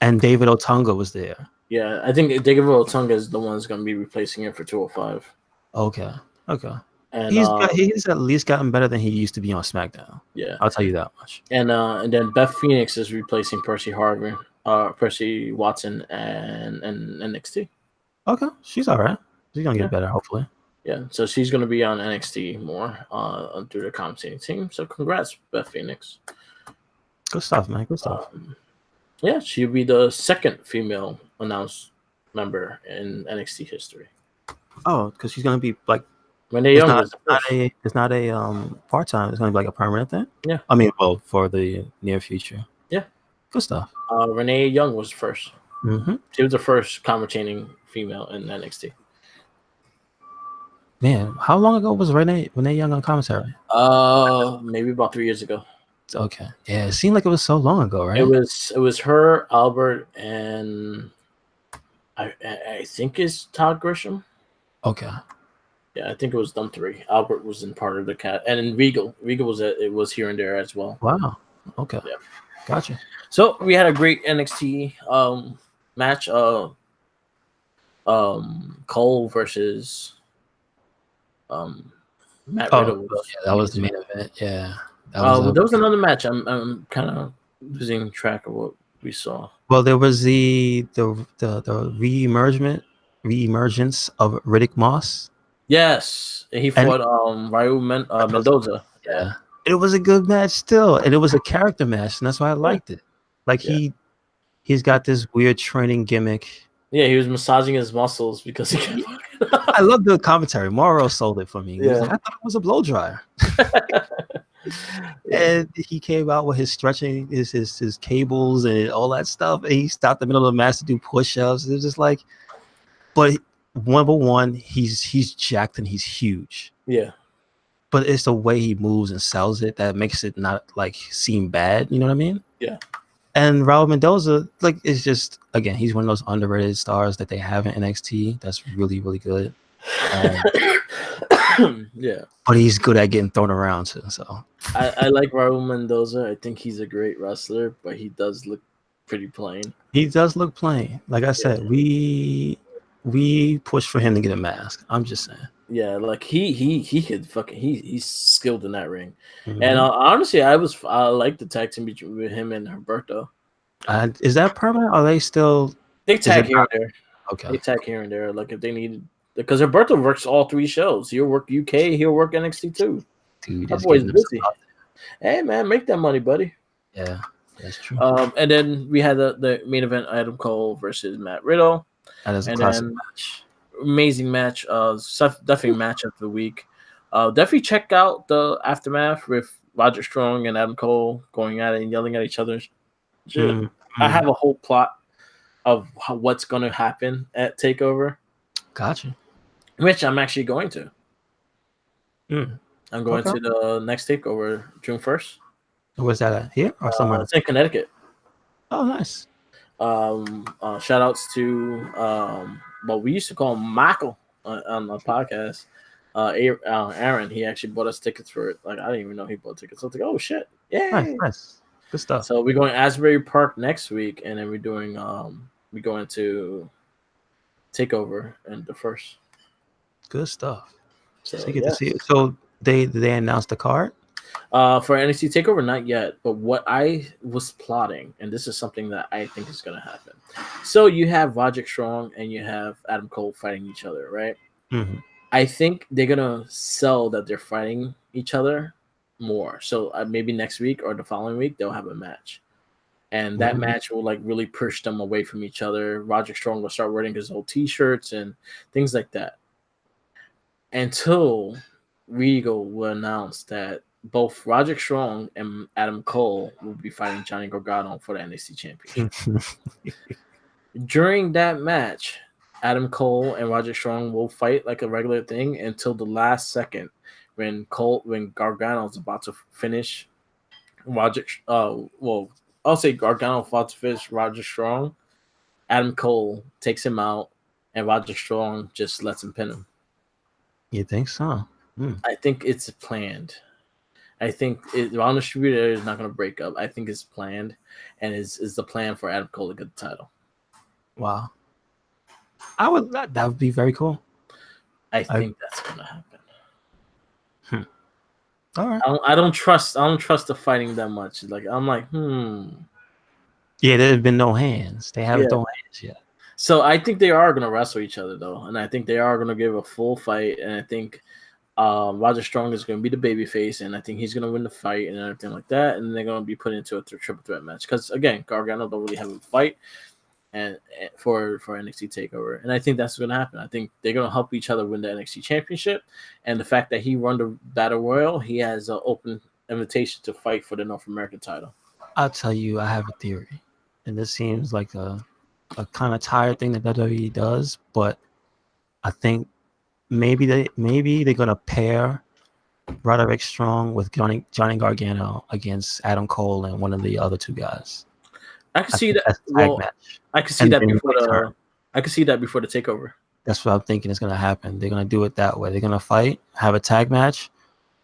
And David Otunga was there. Yeah, I think David Otunga is the one that's going to be replacing him for 205. Okay. And he's at least gotten better than he used to be on SmackDown. Yeah, I'll tell you that much. And then Beth Phoenix is replacing Percy Watson, and NXT. Okay, she's all right. She's gonna get better, hopefully. Yeah, so she's gonna be on NXT more through the commentating team. So congrats, Beth Phoenix. Good stuff, man. Good stuff. Yeah, she'll be the second female announced member in NXT history. Oh, because she's gonna be like. Renee Young it's not a part-time. It's going to be like a permanent thing. Yeah. I mean, well, for the near future. Yeah. Good stuff. Renee Young was first. Mm-hmm. She was the first commentating female in NXT. Man, how long ago was Renee Young on commentary? Maybe about 3 years ago. Okay. Yeah, it seemed like it was so long ago, right? It was her, Albert, and I think it's Todd Grisham. Okay. Yeah, I think it was them 3. Albert was in part of the cat, and then Regal was here and there as well. Wow. Okay. Yeah. Gotcha. So we had a great NXT match. Cole versus Matt Riddle. That was the main event. Yeah. There was another match. I'm kind of losing track of what we saw. Well, there was the reemergence of Riddick Moss. Yes, he fought Raul Mendoza. Yeah, it was a good match still, and it was a character match, and that's why I liked it. Like he's got this weird training gimmick. Yeah, he was massaging his muscles because he. I love the commentary. Mauro sold it for me. Yeah. I thought it was a blow dryer. And he came out with his stretching, his cables and all that stuff. And he stopped in the middle of the match to do push-ups. It was just like, but. Number one, he's jacked and he's huge. Yeah. But it's the way he moves and sells it that makes it not like seem bad. You know what I mean? Yeah. And Raul Mendoza, like, it's just, again, he's one of those underrated stars that they have in NXT. That's really, really good. Yeah. But he's good at getting thrown around too. So I like Raul Mendoza. I think he's a great wrestler, but he does look pretty plain. He does look plain. Like I said, we push for him to get a mask. I'm just saying. Yeah, like he could fucking he's skilled in that ring. And honestly, I like the tag team between him and Humberto. Is that permanent? Are they still? They tag here and there. Okay. They tag here and there, like if they needed, because Humberto works all 3 shows. He'll work UK. He'll work NXT too. Dude, that boy's busy. Hey man, make that money, buddy. Yeah. That's true. And then we had the main event: Adam Cole versus Matt Riddle. That is a And classic then match. amazing match. Definitely match of the week. Definitely check out the aftermath with Roger Strong and Adam Cole going at it and yelling at each other. I have a whole plot of what's going to happen at Takeover. Gotcha. Which I'm actually going to. I'm going Okay. to the next Takeover, June 1st. Where's that at? Here or somewhere? It's in Connecticut. Oh, nice. Shout outs to what we used to call Michael on the podcast. Aaron, he actually bought us tickets for it. Like, I didn't even know he bought tickets. I was like, oh shit, yeah, nice, good stuff. So we're going to Asbury Park next week, and then we're doing we're going to Takeover and the first. Good stuff. So you get to see it. So they announced the card. For NXT Takeover, not yet. But what I was plotting, and this is something that I think is going to happen. So you have Roderick Strong and you have Adam Cole fighting each other, right? Mm-hmm. I think they're gonna sell that they're fighting each other more. So maybe next week or the following week they'll have a match, and that match will like really push them away from each other. Roderick Strong will start wearing his old T-shirts and things like that. Until Regal will announce that both Roderick Strong and Adam Cole will be fighting Johnny Gargano for the NXT Championship. During that match, Adam Cole and Roderick Strong will fight like a regular thing until the last second when Gargano is about to finish Roderick. I'll say Gargano about to finish Roderick Strong. Adam Cole takes him out, and Roderick Strong just lets him pin him. You think so? I think it's planned. I think Ron Distributor is not going to break up. I think it's planned, and is the plan for Adam Cole to get the title. Wow. That would be very cool. I think that's going to happen. All right. I don't trust the fighting that much. Like I'm like, Yeah, there's been no hands. They haven't thrown hands yet. So I think they are going to wrestle each other though, and I think they are going to give a full fight. And I think Roger Strong is going to be the babyface, and I think he's going to win the fight and everything like that. And they're going to be put into a triple threat match because again, Gargano don't really have a fight. And for NXT Takeover, and I think that's going to happen. I think they're going to help each other win the NXT Championship, and the fact that he won the Battle Royal, he has an open invitation to fight for the North American title. I'll tell you, I have a theory, and this seems like a kind of tired thing that WWE does, but I think maybe they're going to pair Roderick Strong with Johnny Gargano against Adam Cole and one of the other two guys. I can see that. Well, I can see that before the. I can see that before the Takeover. That's what I'm thinking is going to happen. They're going to do it that way. They're going to fight, have a tag match,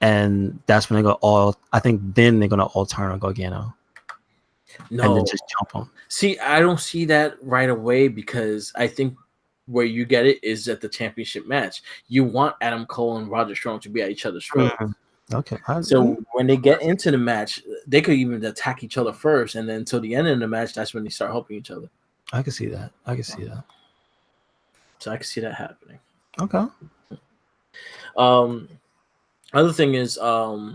and that's when they go all. I think then they're going to all turn on Gargano. No, and then just jump on. See, I don't see that right away because I think where you get it is at the championship match. You want Adam Cole and Roger Strong to be at each other's throats. Okay. So when they get into the match, they could even attack each other first, and then until the end of the match, that's when they start helping each other. I can see that. So I can see that happening. Okay. Other thing is, Vukovic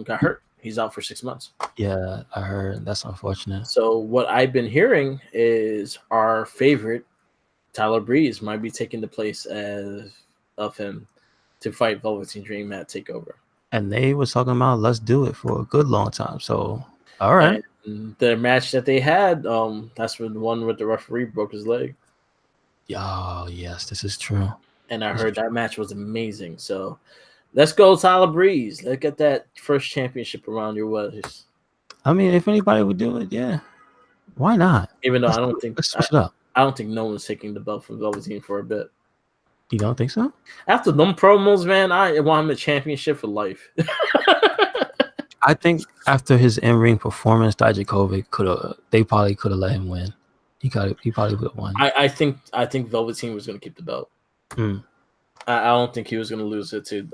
got hurt. He's out for 6 months. Yeah, I heard. That's unfortunate. So what I've been hearing is our favorite Tyler Breeze might be taking the place of him to fight Velveteen Dream at Takeover. And they was talking about let's do it for a good long time. So, all right. And the match that they had, that's when the one with the referee broke his leg. Oh, yes, this is true. And I heard that match was amazing. So, let's go, Tyler Breeze. Let's get that first championship around your waist. I mean, if anybody would do it, yeah. Why not? Even though let's switch it up. I don't think no one's taking the belt from Velveteen for a bit. You don't think so? After them promos, man, I want him a championship for life. I think after his in-ring performance, Dijakovic they probably could have let him win. He probably would have won. I think Velveteen was going to keep the belt. I don't think he was going to lose it to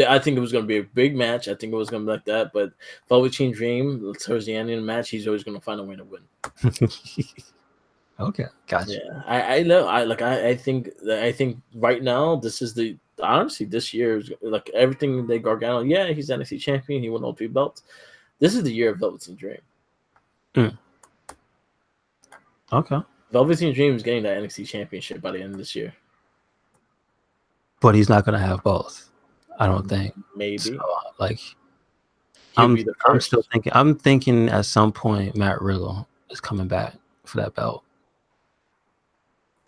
I think it was going to be a big match. I think it was going to be like that. But Velveteen Dream, towards the end of the match, he's always going to find a way to win. Okay, gotcha. Yeah, I know. I think right now this is this year is like everything that Gargano. Yeah, he's NXT champion. He won all 3 belts. This is the year of Velveteen Dream. Okay. Velveteen Dream is getting that NXT championship by the end of this year. But he's not gonna have both. I don't think. Maybe. So, like, He'll be the first. I'm thinking at some point Matt Riddle is coming back for that belt.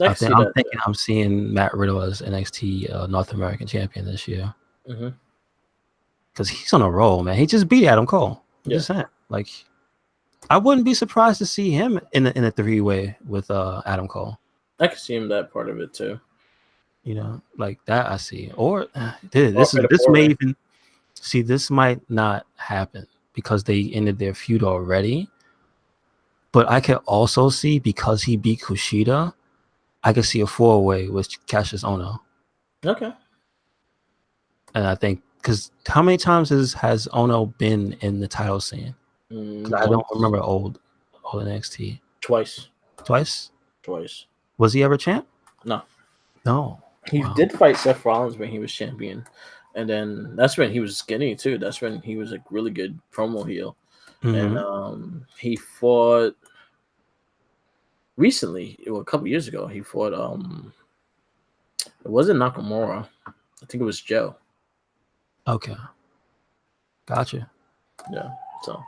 I'm thinking I'm seeing Matt Riddle as NXT North American champion this year. Because he's on a roll, man. He just beat Adam Cole. I'm just saying. Like, I wouldn't be surprised to see him in a 3-way with Adam Cole. I can see him that part of it too. You know, like that I see. Or this may even see, this might not happen because they ended their feud already. But I can also see, because he beat Kushida, I could see a 4-way with Cassius Ohno. Okay. And I think, because how many times has Ohno been in the title scene? I don't remember old NXT. Twice. Was he ever champ? No. He did fight Seth Rollins when he was champion. And then that's when he was skinny too. That's when he was a really good promo heel. And he fought recently, a couple years ago. He fought it wasn't Nakamura. I think it was Joe. Okay. Gotcha. Yeah. So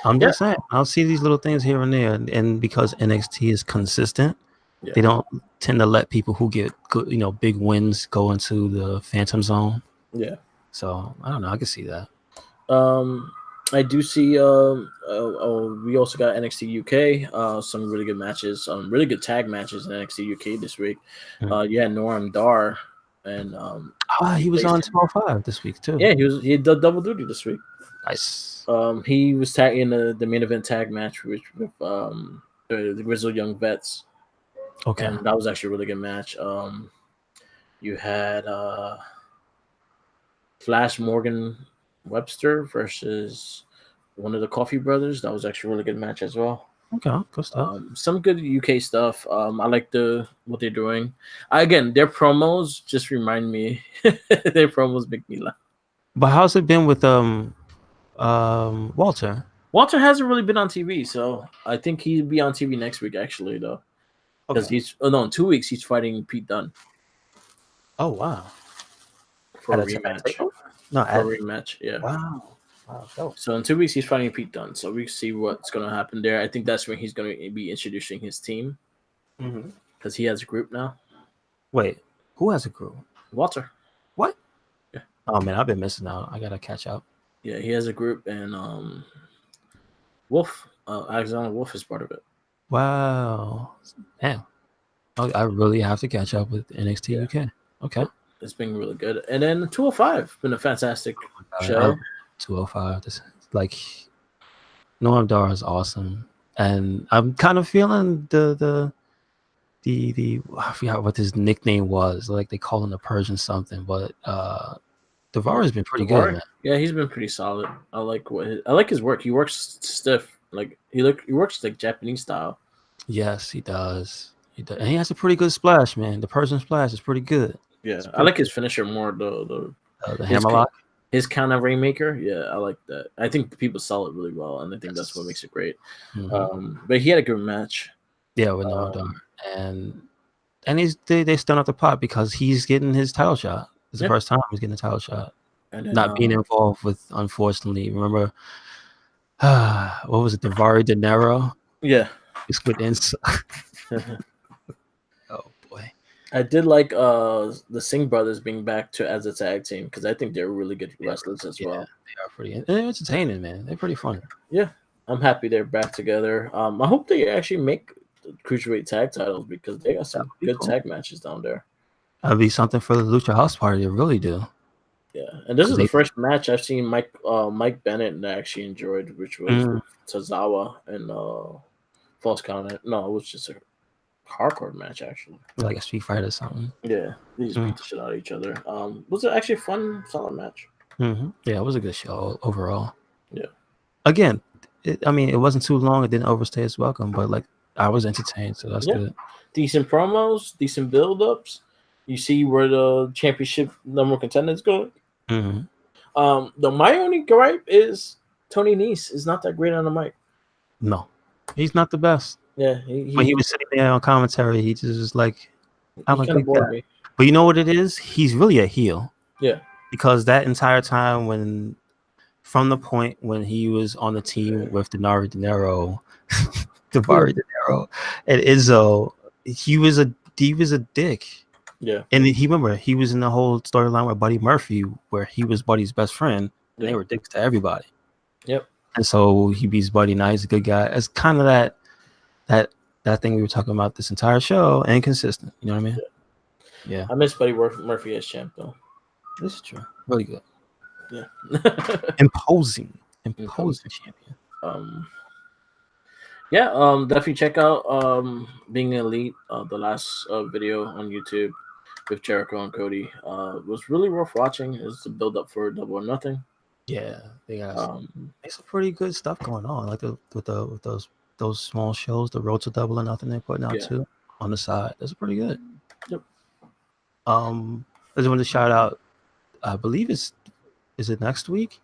I'm just saying, I'll see these little things here and there, and because NXT is consistent, they don't tend to let people who get good, big wins go into the Phantom Zone. Yeah. So I don't know. I can see that. I do see. We also got NXT UK. Some really good matches. Really good tag matches in NXT UK this week. You had Noam Dar and he was on 205 this week too. Yeah, he did double duty this week. Nice. He was tagging the main event tag match with the Grizzled Young Vets. Okay. And that was actually a really good match. You had Flash Morgan Webster versus one of the Coffee Brothers. That was actually a really good match as well. Okay, good stuff. Some good UK stuff. I like what they're doing. Again, their promos just remind me. Their promos make me laugh. But how's it been with Walter? Walter hasn't really been on TV, so I think he'll be on TV next week. Actually, though, because in 2 weeks he's fighting Pete Dunne. Oh wow! For a rematch. For a rematch. Yeah. Wow. So in 2 weeks he's fighting Pete Dunne. So we see what's going to happen there. I think that's when he's going to be introducing his team. Because he has a group now. Wait, who has a group? Walter. What? Yeah. Oh man, I've been missing out. I gotta catch up. Yeah, he has a group, and Wolf, Alexander Wolf is part of it. Wow. Damn. I really have to catch up with NXT UK. Okay. It's been really good. And then 205 been a fantastic show. 205. This, like, Noam Dar is awesome. And I'm kind of feeling the I forgot what his nickname was. Like, they call him the Persian something, but Daivari been pretty good, man. Yeah, he's been pretty solid. I like his work. He works stiff. Like he works like Japanese style. Yes, he does. And he has a pretty good splash, man. The Persian splash is pretty good. Yeah, I like his finisher more. The hammerlock. His kind of rainmaker. Yeah, I like that. I think people sell it really well, and I think that's what makes it great. But he had a good match. Yeah, with Noam Dar. And they stirring up the pot because he's getting his title shot. It's the first time he's getting a title shot. And then, not being involved with, unfortunately, remember, what was it, Daivari De Niro? Yeah. He split ends. Oh, boy. I did like the Singh brothers being back as a tag team because I think they're really good wrestlers as well. They are pretty entertaining, man. They're pretty fun. Yeah. I'm happy they're back together. I hope they actually make cruiserweight tag titles because they got some good tag matches down there. That'd be something for the Lucha House Party to really do. Yeah, and this is the first match I've seen Mike Bennett and I actually enjoyed, which was with Tozawa and False Count. No, it was just a hardcore match actually, like a Street Fighter or something. Yeah, they just beat the shit out of each other. Was it actually a fun, solid match? Yeah, it was a good show overall. Yeah. Again, it wasn't too long. It didn't overstay its welcome, but like I was entertained, so that's good. Decent promos, decent build-ups. You see where the championship number one contender is going. My only gripe is Tony Nese is not that great on the mic. No, he's not the best. Yeah, when he was sitting there on commentary, he just was like, "I'm a good guy." me. But you know what it is? He's really a heel. Yeah. Because that entire time from the point when he was on the team with Denari De Niro, Davari De Niro, and Izzo, he was a dick. Yeah. And he was in the whole storyline with Buddy Murphy, where he was Buddy's best friend, and they were dicks to everybody. Yep. And so he beats Buddy. Now he's a good guy. It's kind of that thing we were talking about this entire show, inconsistent. You know what I mean? Yeah. I miss Buddy Murphy as champ though. This is true. Really good. Yeah. Imposing champion. Definitely check out Being Elite, the last video on YouTube with Jericho and Cody. Was really worth watching. It's the build up for Double or Nothing. Yeah, they got some pretty good stuff going on, like with those small shows, the Road to Double or Nothing they're putting out too on the side. That's pretty good. Yep. I just want to shout out. I believe is it next week?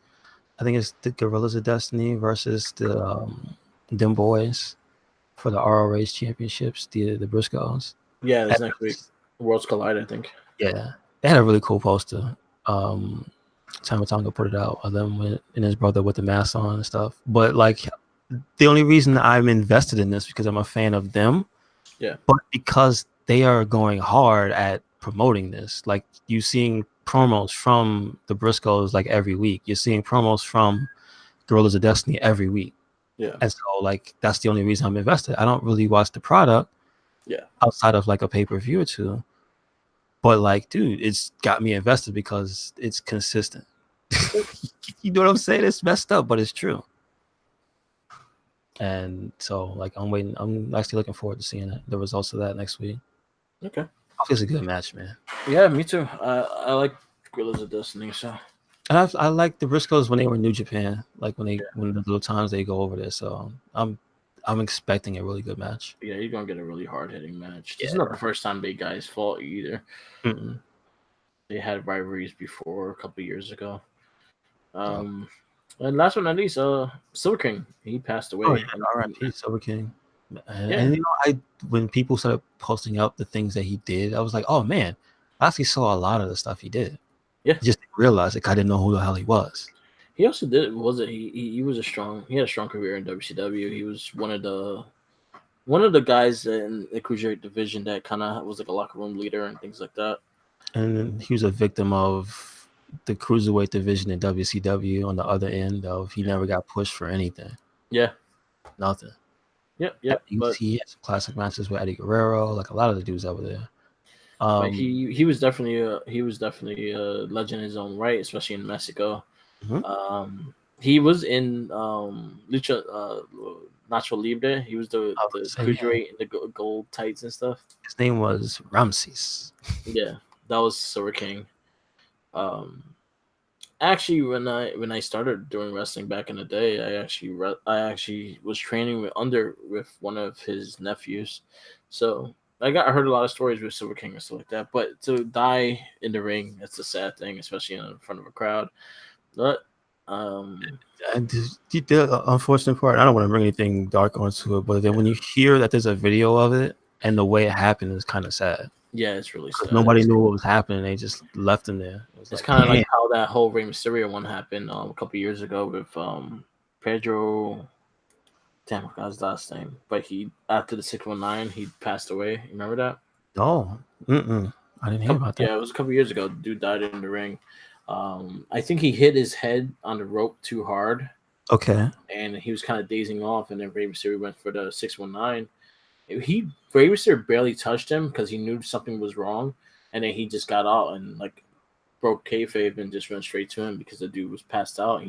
I think it's the Gorillas of Destiny versus the them boys for the ROH championships, the Briscoes. Yeah, it's next week. Worlds Collide, I think. Yeah, they had a really cool poster. Tamatonga put it out of them and his brother with the mask on and stuff. But like, the only reason I'm invested in this because I'm a fan of them. Yeah. But because they are going hard at promoting this, like you seeing promos from the Briscoes like every week. You're seeing promos from Gorillas of Destiny every week. Yeah. And so like that's the only reason I'm invested. I don't really watch the product. Yeah. Outside of like a pay-per-view or two. But like, dude, it's got me invested because it's consistent. You know what I'm saying? It's messed up, but it's true. And so like I'm actually looking forward to seeing the results of that next week. Okay. It's a good match, man. Yeah, me too. I like Gorillas of Destiny, so. And I like the Briscoes when they were in New Japan, like when the little times they go over there. So I'm expecting a really good match. Yeah, you're gonna get a really hard hitting match. This is not the first time big guys fought either. Mm-mm. They had rivalries before a couple years ago. And last but not least, Silver King, he passed away. Oh, yeah. R.I.P. Silver King. And you know, when people started posting up the things that he did, I was like, oh man, I actually saw a lot of the stuff he did. Yeah, just didn't realize it. I didn't know who the hell he was. He also did. He had a strong career in WCW. He was one of the guys in the cruiserweight division that kind of was like a locker room leader and things like that. And he was a victim of the cruiserweight division in WCW on the other end of he never got pushed for anything. Yeah, nothing. Yep. But he had some classic matches with Eddie Guerrero, like a lot of the dudes over there. He was definitely a legend in his own right, especially in Mexico. Mm-hmm. He was in Lucha Nacho Libre. He was the cruiserweight in the gold tights and stuff. His name was Ramses. Yeah, that was Silver King. Actually, when I started doing wrestling back in the day, I actually was training with one of his nephews, so I heard a lot of stories with Silver King and stuff like that. But to die in the ring, that's a sad thing, especially in front of a crowd. But and the unfortunate part, I don't want to bring anything dark onto it, but then when you hear that there's a video of it and the way it happened is kind of sad. Yeah, it's really sad. Nobody knew what was happening. They just left him there. It's kind of like how that whole Rey Mysterio one happened a couple years ago with Pedro. Damn, I forgot his last name. But he, after the 619, he passed away. You remember that? No. I didn't hear about that. Yeah, it was a couple years ago. The dude died in the ring. I think he hit his head on the rope too hard. Okay. And he was kind of dazing off, and then Rey Mysterio went for the 619. Rey Mysterio barely touched him because he knew something was wrong, and then he just got out and like broke kayfabe and just went straight to him because the dude was passed out. And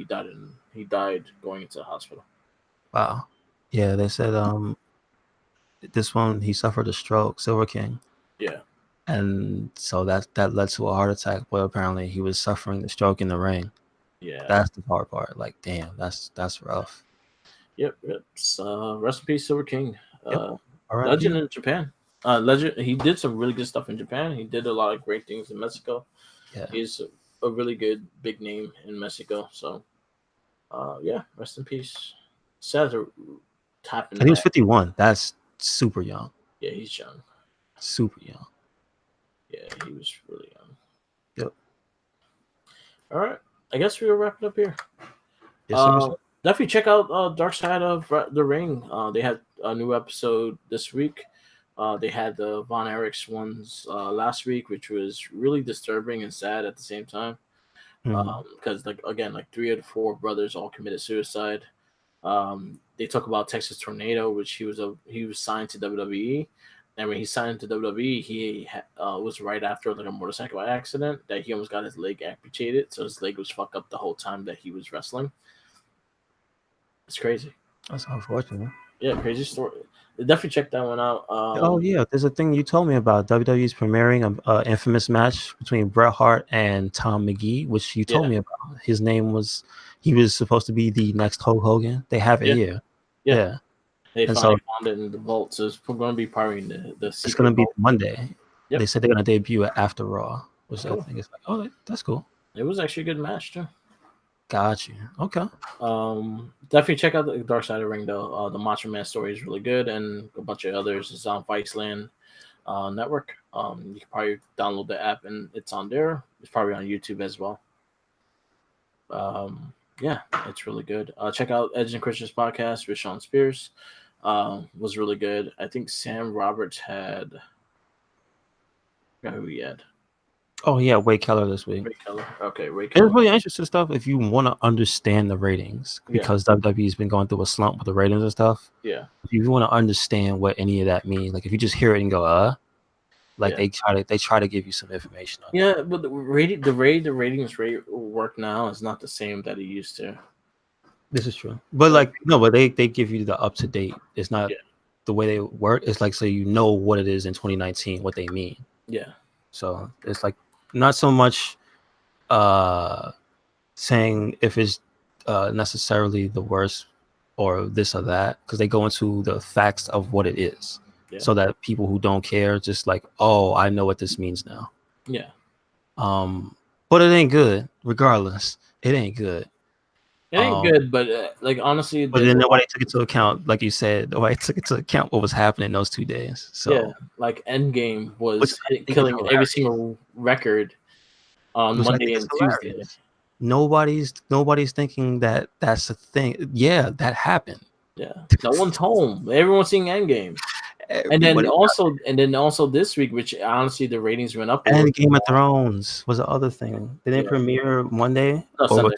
he died going into the hospital. Wow. Yeah, they said this one he suffered a stroke, Silver King. Yeah. And so that led to a heart attack. But apparently he was suffering the stroke in the ring. Yeah. That's the hard part. Like, damn, that's rough. Yep. So, rest in peace, Silver King. Right, legend in Japan. Legend. He did some really good stuff in Japan. He did a lot of great things in Mexico. Yeah. He's a really good big name in Mexico. So Yeah, rest in peace. Sad to tap into And he was that. 51. That's super young. Yeah, he's young. Super young. Yeah, he was really young. Yep. All right, I guess we'll wrap it up here. Yes, sir. Yes, sir. Definitely check out Dark Side of the Ring. They had a new episode this week. They had the Von Erichs ones last week, which was really disturbing and sad at the same time. Because like again, like 3 of the 4 brothers all committed suicide. They talk about Texas Tornado, which he was signed to WWE, and when he signed to WWE, he was right after like a motorcycle accident that he almost got his leg amputated, so his leg was fucked up the whole time that he was wrestling. It's crazy. That's unfortunate. Yeah, crazy story. Definitely check that one out. Oh yeah, there's a thing you told me about. WWE's premiering an infamous match between Bret Hart and Tom McGee, which you told me about. His name was he was supposed to be the next Hulk Hogan. They have it here. Yeah. They finally found it in the vault, so it's going to be probably the it's going to be Monday. Yep. They said they're going to debut it after Raw, which I think is like, oh, that's cool. It was actually a good match too. Got you. Okay. Definitely check out the Dark Side of the Ring though. The Macho Man story is really good, and a bunch of others. It's on Viceland network. You can probably download the app, and it's on there. It's probably on YouTube as well. Yeah, it's really good. Check out Edge and Christian's podcast with Sean Spears. Was really good. I think Sam Roberts had. I forgot who he had. Oh yeah, Wade Keller this week. Wade Keller. Okay, Wade Keller. It's really interesting stuff if you want to understand the ratings, because WWE's been going through a slump with the ratings and stuff. Yeah. If you want to understand what any of that means, like if you just hear it and go, they try to give you some information on it. But the ratings work now is not the same that it used to. This is true. But like but they give you the up to date. It's not the way they work. It's like so you know what it is in 2019, what they mean. Yeah. So it's like not so much saying if it's necessarily the worst or this or that, because they go into the facts of what it is, so that people who don't care just like, oh, I know what this means now. Yeah. But it ain't good. Regardless, it ain't good. It ain't good, but like honestly, but then nobody took into account, like you said, nobody took into account what was happening those 2 days. So yeah, like Endgame was killing every single record on Monday and Tuesday. Nobody's thinking that that's a thing. Yeah, that happened. Yeah, no one's home. Everyone's seeing Endgame. And then also this week, which honestly the ratings went up. And Game of Thrones was the other thing. Did it premiere Monday? No, Sunday.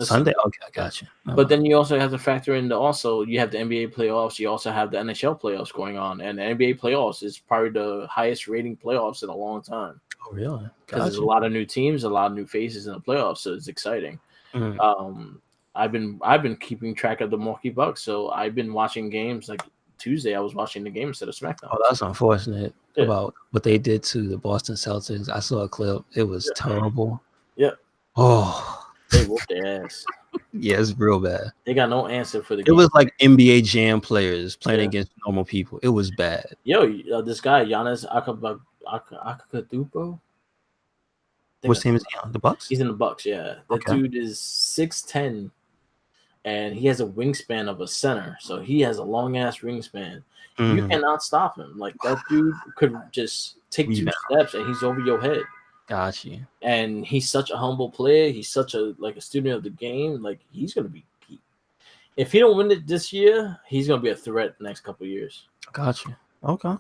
Sunday. Okay, I got you. But then you also have to factor in you have the NBA playoffs. You also have the NHL playoffs going on, and the NBA playoffs is probably the highest rating playoffs in a long time. Oh, really? Because there's a lot of new teams, a lot of new faces in the playoffs, so it's exciting. I've been keeping track of the Milwaukee Bucks, so I've been watching games. Like Tuesday, I was watching the game instead of SmackDown. Oh, that's unfortunate about what they did to the Boston Celtics. I saw a clip. It was terrible. Yeah. Oh. They whooped their ass. Yeah, it's real bad. They got no answer for the game. It was like NBA Jam players playing against normal people. It was bad. Yo, this guy, Giannis Antetokounmpo. Which team is he on? The Bucks? He's in the Bucks, yeah. That dude is 6'10", and he has a wingspan of a center. So he has a long-ass wingspan. You cannot stop him. Like, that dude could just take 2 steps, and he's over your head. Got you. And he's such a humble player. He's such a student of the game. Like he's gonna be. If he don't win it this year, he's gonna be a threat the next couple of years. Got you. Okay.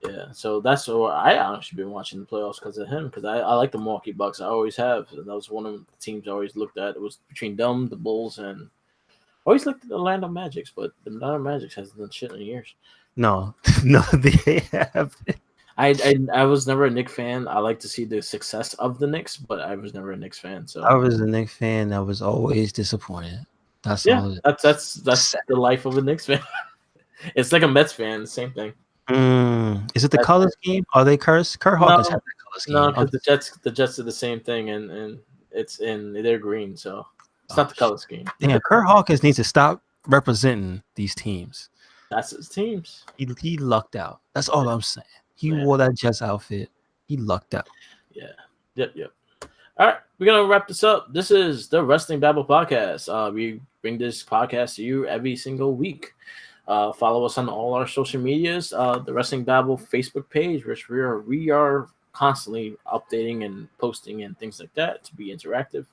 Yeah. So that's what I honestly been watching the playoffs because of him. Because I like the Milwaukee Bucks. I always have. And that was one of the teams I always looked at. It was between them, the Bulls, and I always looked at the Orlando Magics. But the Orlando Magics hasn't done shit in years. No, they haven't. I was never a Knicks fan. I like to see the success of the Knicks, but I was never a Knicks fan. So I was a Knicks fan that was always disappointed. That's all. That's the life of a Knicks fan. It's like a Mets fan, same thing. Is it the color scheme? Are they cursed? Curt Hawkins had that color scheme. No, because the Jets are the same thing, and they're green, so it's not the color scheme. Yeah, Curt Hawkins needs to stop representing these teams. That's his teams. He lucked out. That's all I'm saying. He wore that Jets outfit. He lucked out. Yeah. Yep. All right, we're gonna wrap this up. This is the Wrestling Babble podcast. We bring this podcast to you every single week. Follow us on all our social medias, the Wrestling Babble Facebook page, which we are constantly updating and posting and things like that to be interactive.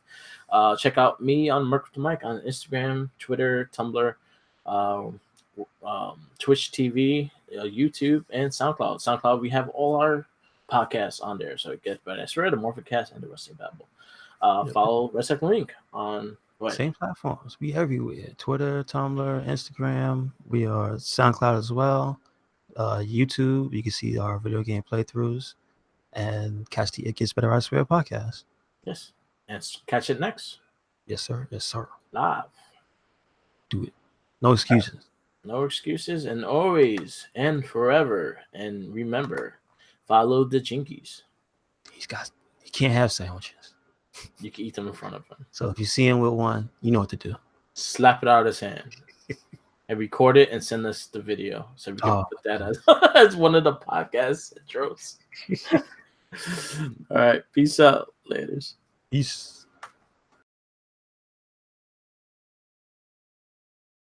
Check out me on Merc with the Mic on Instagram, Twitter, Tumblr, Twitch TV, YouTube, and SoundCloud. SoundCloud, we have all our podcasts on there, so get by that's right, the Morphicast and the Wrestling Babble. Follow Wrestling Link on same platforms. We everywhere: Twitter, Tumblr, Instagram. We are SoundCloud as well. YouTube. You can see our video game playthroughs, and catch the It Gets Better I Swear podcast. Yes, and catch it next. Yes, sir. Yes, sir. Live. Do it. No excuses. No excuses, and always and forever. And remember, follow the Jinkies. He can't have sandwiches. You can eat them in front of him. So if you see him with one, you know what to do. Slap it out of his hand. And record it and send us the video. So we can put that as one of the podcast intros. All right. Peace out. Laters. Peace.